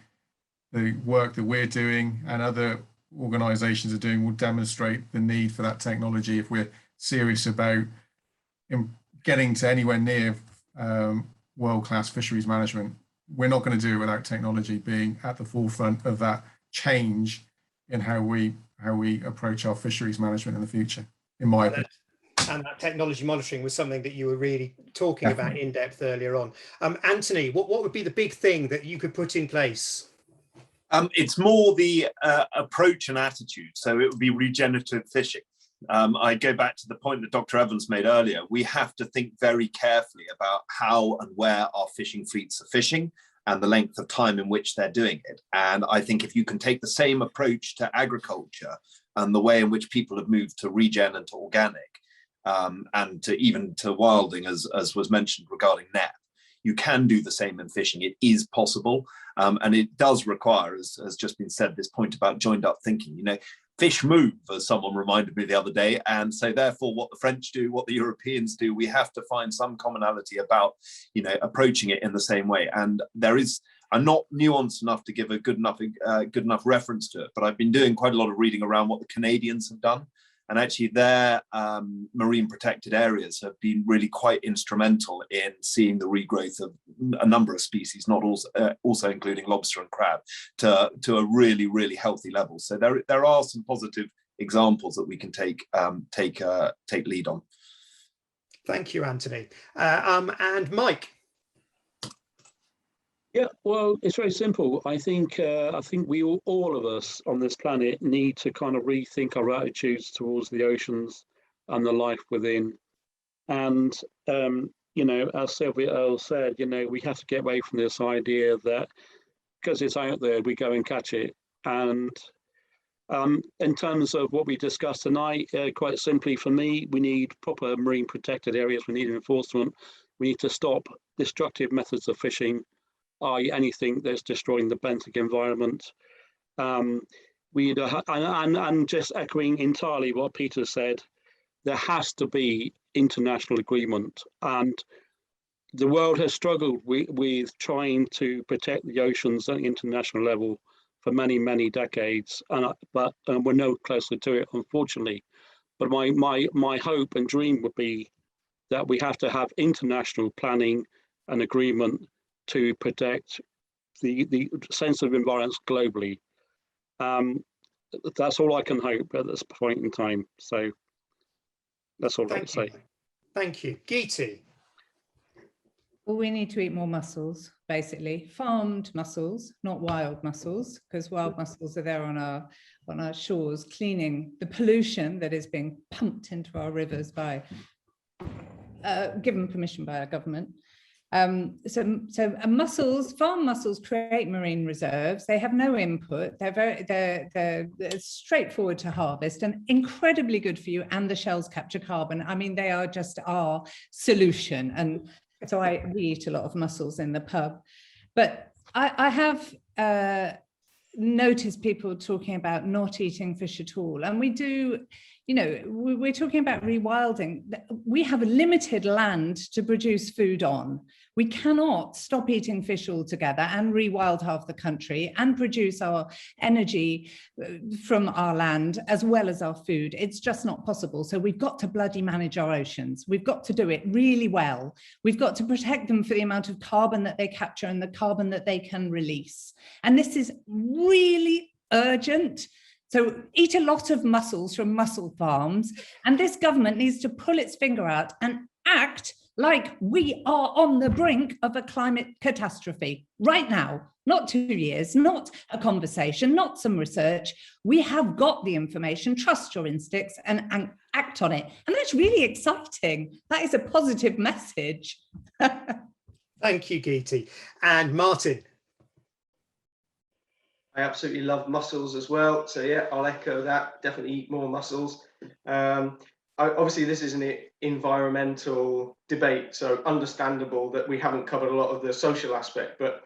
the work that we're doing and other organisations are doing will demonstrate the need for that technology if we're serious about getting to anywhere near world-class fisheries management. We're not going to do it without technology being at the forefront of that change in how we approach our fisheries management in the future, in my opinion. And that technology monitoring was something that you were really talking about in depth earlier on. Anthony, what would be the big thing that you could put in place? It's more the approach and attitude. So it would be regenerative fishing. I go back to the point that Dr. Evans made earlier. We have to think very carefully about how and where our fishing fleets are fishing and the length of time in which they're doing it. And I think if you can take the same approach to agriculture and the way in which people have moved to regen and to organic, and to even to wilding, as was mentioned regarding net, you can do the same in fishing. It is possible, and it does require, as has just been said, this point about joined up thinking. You know, fish move, as someone reminded me the other day, and so therefore what the French do, what the Europeans do, we have to find some commonality about, you know, approaching it in the same way. And there is, I'm not nuanced enough to give a good enough reference to it, but I've been doing quite a lot of reading around what the Canadians have done. And actually their marine protected areas have been really quite instrumental in seeing the regrowth of a number of species, not also including lobster and crab, to a really, really healthy level. So there are some positive examples that we can take lead on. Thank you, Anthony. And Mike. Yeah, well, it's very simple. I think we all of us on this planet need to kind of rethink our attitudes towards the oceans and the life within. And you know, as Sylvia Earle said, you know, we have to get away from this idea that because it's out there, we go and catch it. And in terms of what we discussed tonight, quite simply for me, we need proper marine protected areas. We need enforcement. We need to stop destructive methods of fishing, i.e. anything that's destroying the benthic environment. And just echoing entirely what Peter said, there has to be international agreement. And the world has struggled with trying to protect the oceans at the international level for many, many decades, but we're no closer to it, unfortunately. But my hope and dream would be that we have to have international planning and agreement to protect the sensitive environments globally. That's all I can hope at this point in time. So that's all I can say. Thank you. Geetie. Well, we need to eat more mussels, basically. Farmed mussels, not wild mussels, because wild mussels are there on our shores, cleaning the pollution that is being pumped into our rivers by, given permission by our government. So mussels, farm mussels create marine reserves. They have no input. They're straightforward to harvest and incredibly good for you. And the shells capture carbon. I mean, they are just our solution. And so we eat a lot of mussels in the pub. But I have noticed people talking about not eating fish at all. And we do, you know, we're talking about rewilding. We have limited land to produce food on. We cannot stop eating fish altogether and rewild half the country and produce our energy from our land as well as our food. It's just not possible. So we've got to bloody manage our oceans. We've got to do it really well. We've got to protect them for the amount of carbon that they capture and the carbon that they can release. And this is really urgent. So eat a lot of mussels from mussel farms. And this government needs to pull its finger out and act like we are on the brink of a climate catastrophe right now, not 2 years, not a conversation, not some research. We have got the information, trust your instincts and act on it. And that's really exciting. That is a positive message. Thank you, Geetie. And Martin. I absolutely love mussels as well. So yeah, I'll echo that. Definitely eat more mussels. Obviously, this is an environmental debate, so understandable that we haven't covered a lot of the social aspect. But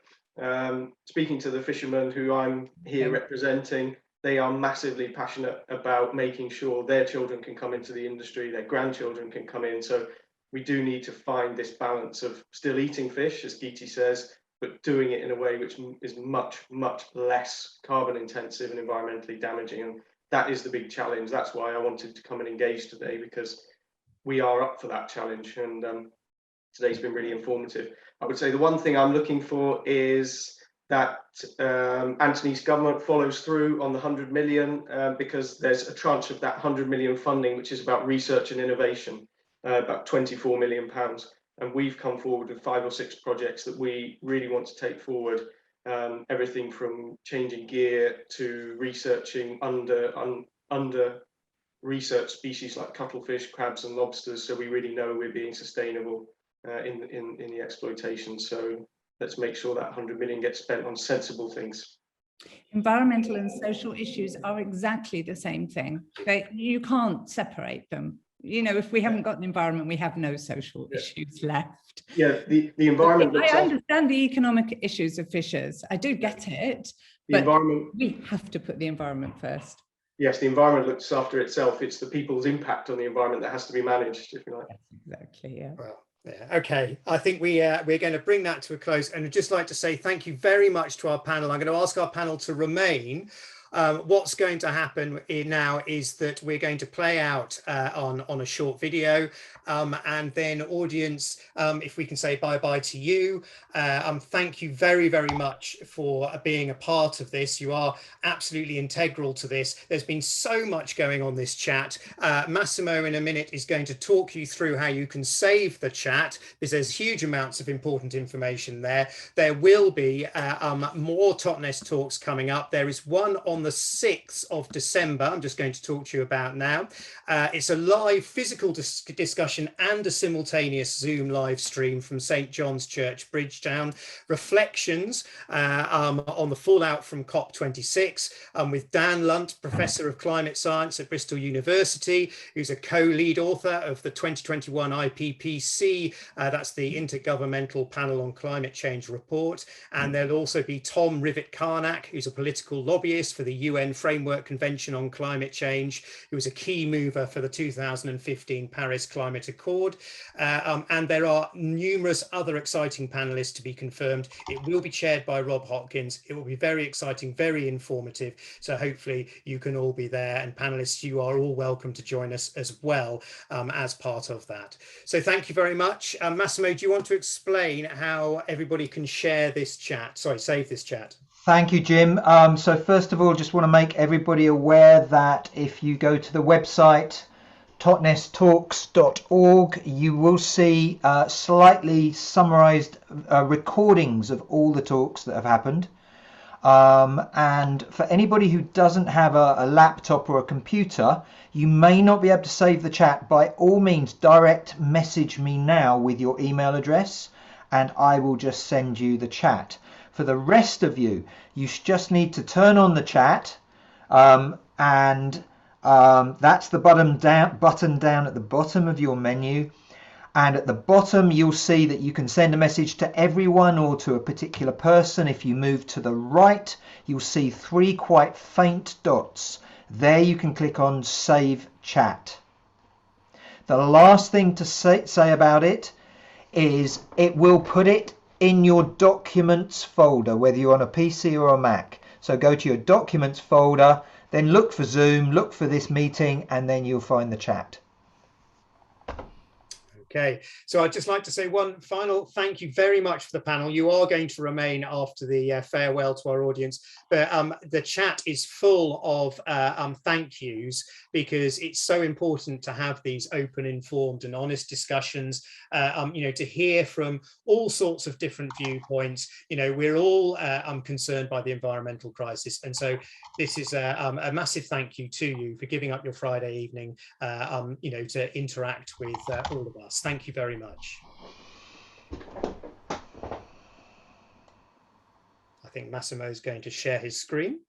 speaking to the fishermen who I'm here representing, they are massively passionate about making sure their children can come into the industry, their grandchildren can come in. So we do need to find this balance of still eating fish, as Geetie says, but doing it in a way which is much, much less carbon intensive and environmentally damaging. And that is the big challenge. That's why I wanted to come and engage today, because we are up for that challenge. And today's been really informative. I would say the one thing I'm looking for is that Anthony's government follows through on the 100 million, because there's a tranche of that 100 million funding, which is about research and innovation, about 24 million pounds. And we've come forward with 5 or 6 projects that we really want to take forward. Everything from changing gear to researching under research species like cuttlefish, crabs and lobsters, so we really know we're being sustainable in the exploitation. So let's make sure that 100 million gets spent on sensible things. Environmental and social issues are exactly the same thing. You can't separate them. You know, if we haven't got an environment, we have no social issues left. Yeah, the environment. I understand the economic issues of fishers. I do get it, but we have to put the environment first. Yes, the environment looks after itself. It's the people's impact on the environment that has to be managed, if you like. Exactly, yeah. Well, yeah, okay. I think we're going to bring that to a close, and I'd just like to say thank you very much to our panel. I'm going to ask our panel to remain. What's going to happen now is that we're going to play out on a short video, and then audience, if we can say bye-bye to you. Thank you very, very much for being a part of this. You are absolutely integral to this. There's been so much going on this chat. Massimo in a minute is going to talk you through how you can save the chat, because there's huge amounts of important information there. There will be more Totnes talks coming up. There is one on the 6th of December I'm just going to talk to you about now. It's a live physical discussion and a simultaneous Zoom live stream from St. John's Church, Bridgetown. Reflections on the fallout from COP26 with Dan Lunt, Professor of Climate Science at Bristol University, who's a co-lead author of the 2021 IPCC, that's the Intergovernmental Panel on Climate Change report. And there'll also be Tom Rivett-Carnac, who's a political lobbyist for the UN Framework Convention on Climate Change, who was a key mover for the 2015 Paris Climate Accord. And there are numerous other exciting panelists to be confirmed. It will be chaired by Rob Hopkins. It will be very exciting, very informative. So hopefully you can all be there, and panelists, you are all welcome to join us as well as part of that. So thank you very much. Massimo, do you want to explain how everybody can share this chat? Sorry, save this chat. Thank you, Jim. So first of all, just want to make everybody aware that if you go to the website totnestalks.org, you will see slightly summarized recordings of all the talks that have happened. And for anybody who doesn't have a laptop or a computer, you may not be able to save the chat. By all means, direct message me now with your email address and I will just send you the chat. For the rest of you, you just need to turn on the chat, and that's the button down at the bottom of your menu. And at the bottom, you'll see that you can send a message to everyone or to a particular person. If you move to the right, you'll see 3 quite faint dots. There you can click on Save Chat. The last thing to say about it is it will put it in your Documents folder, whether you're on a PC or a Mac. So go to your Documents folder, then look for Zoom, look for this meeting, and then you'll find the chat. Okay, so I'd just like to say one final thank you very much for the panel. You are going to remain after the farewell to our audience, but the chat is full of thank yous, because it's so important to have these open, informed and honest discussions, you know, to hear from all sorts of different viewpoints. You know, we're all concerned by the environmental crisis, and so this is a massive thank you to you for giving up your Friday evening, you know, to interact with all of us. Thank you very much. I think Massimo is going to share his screen.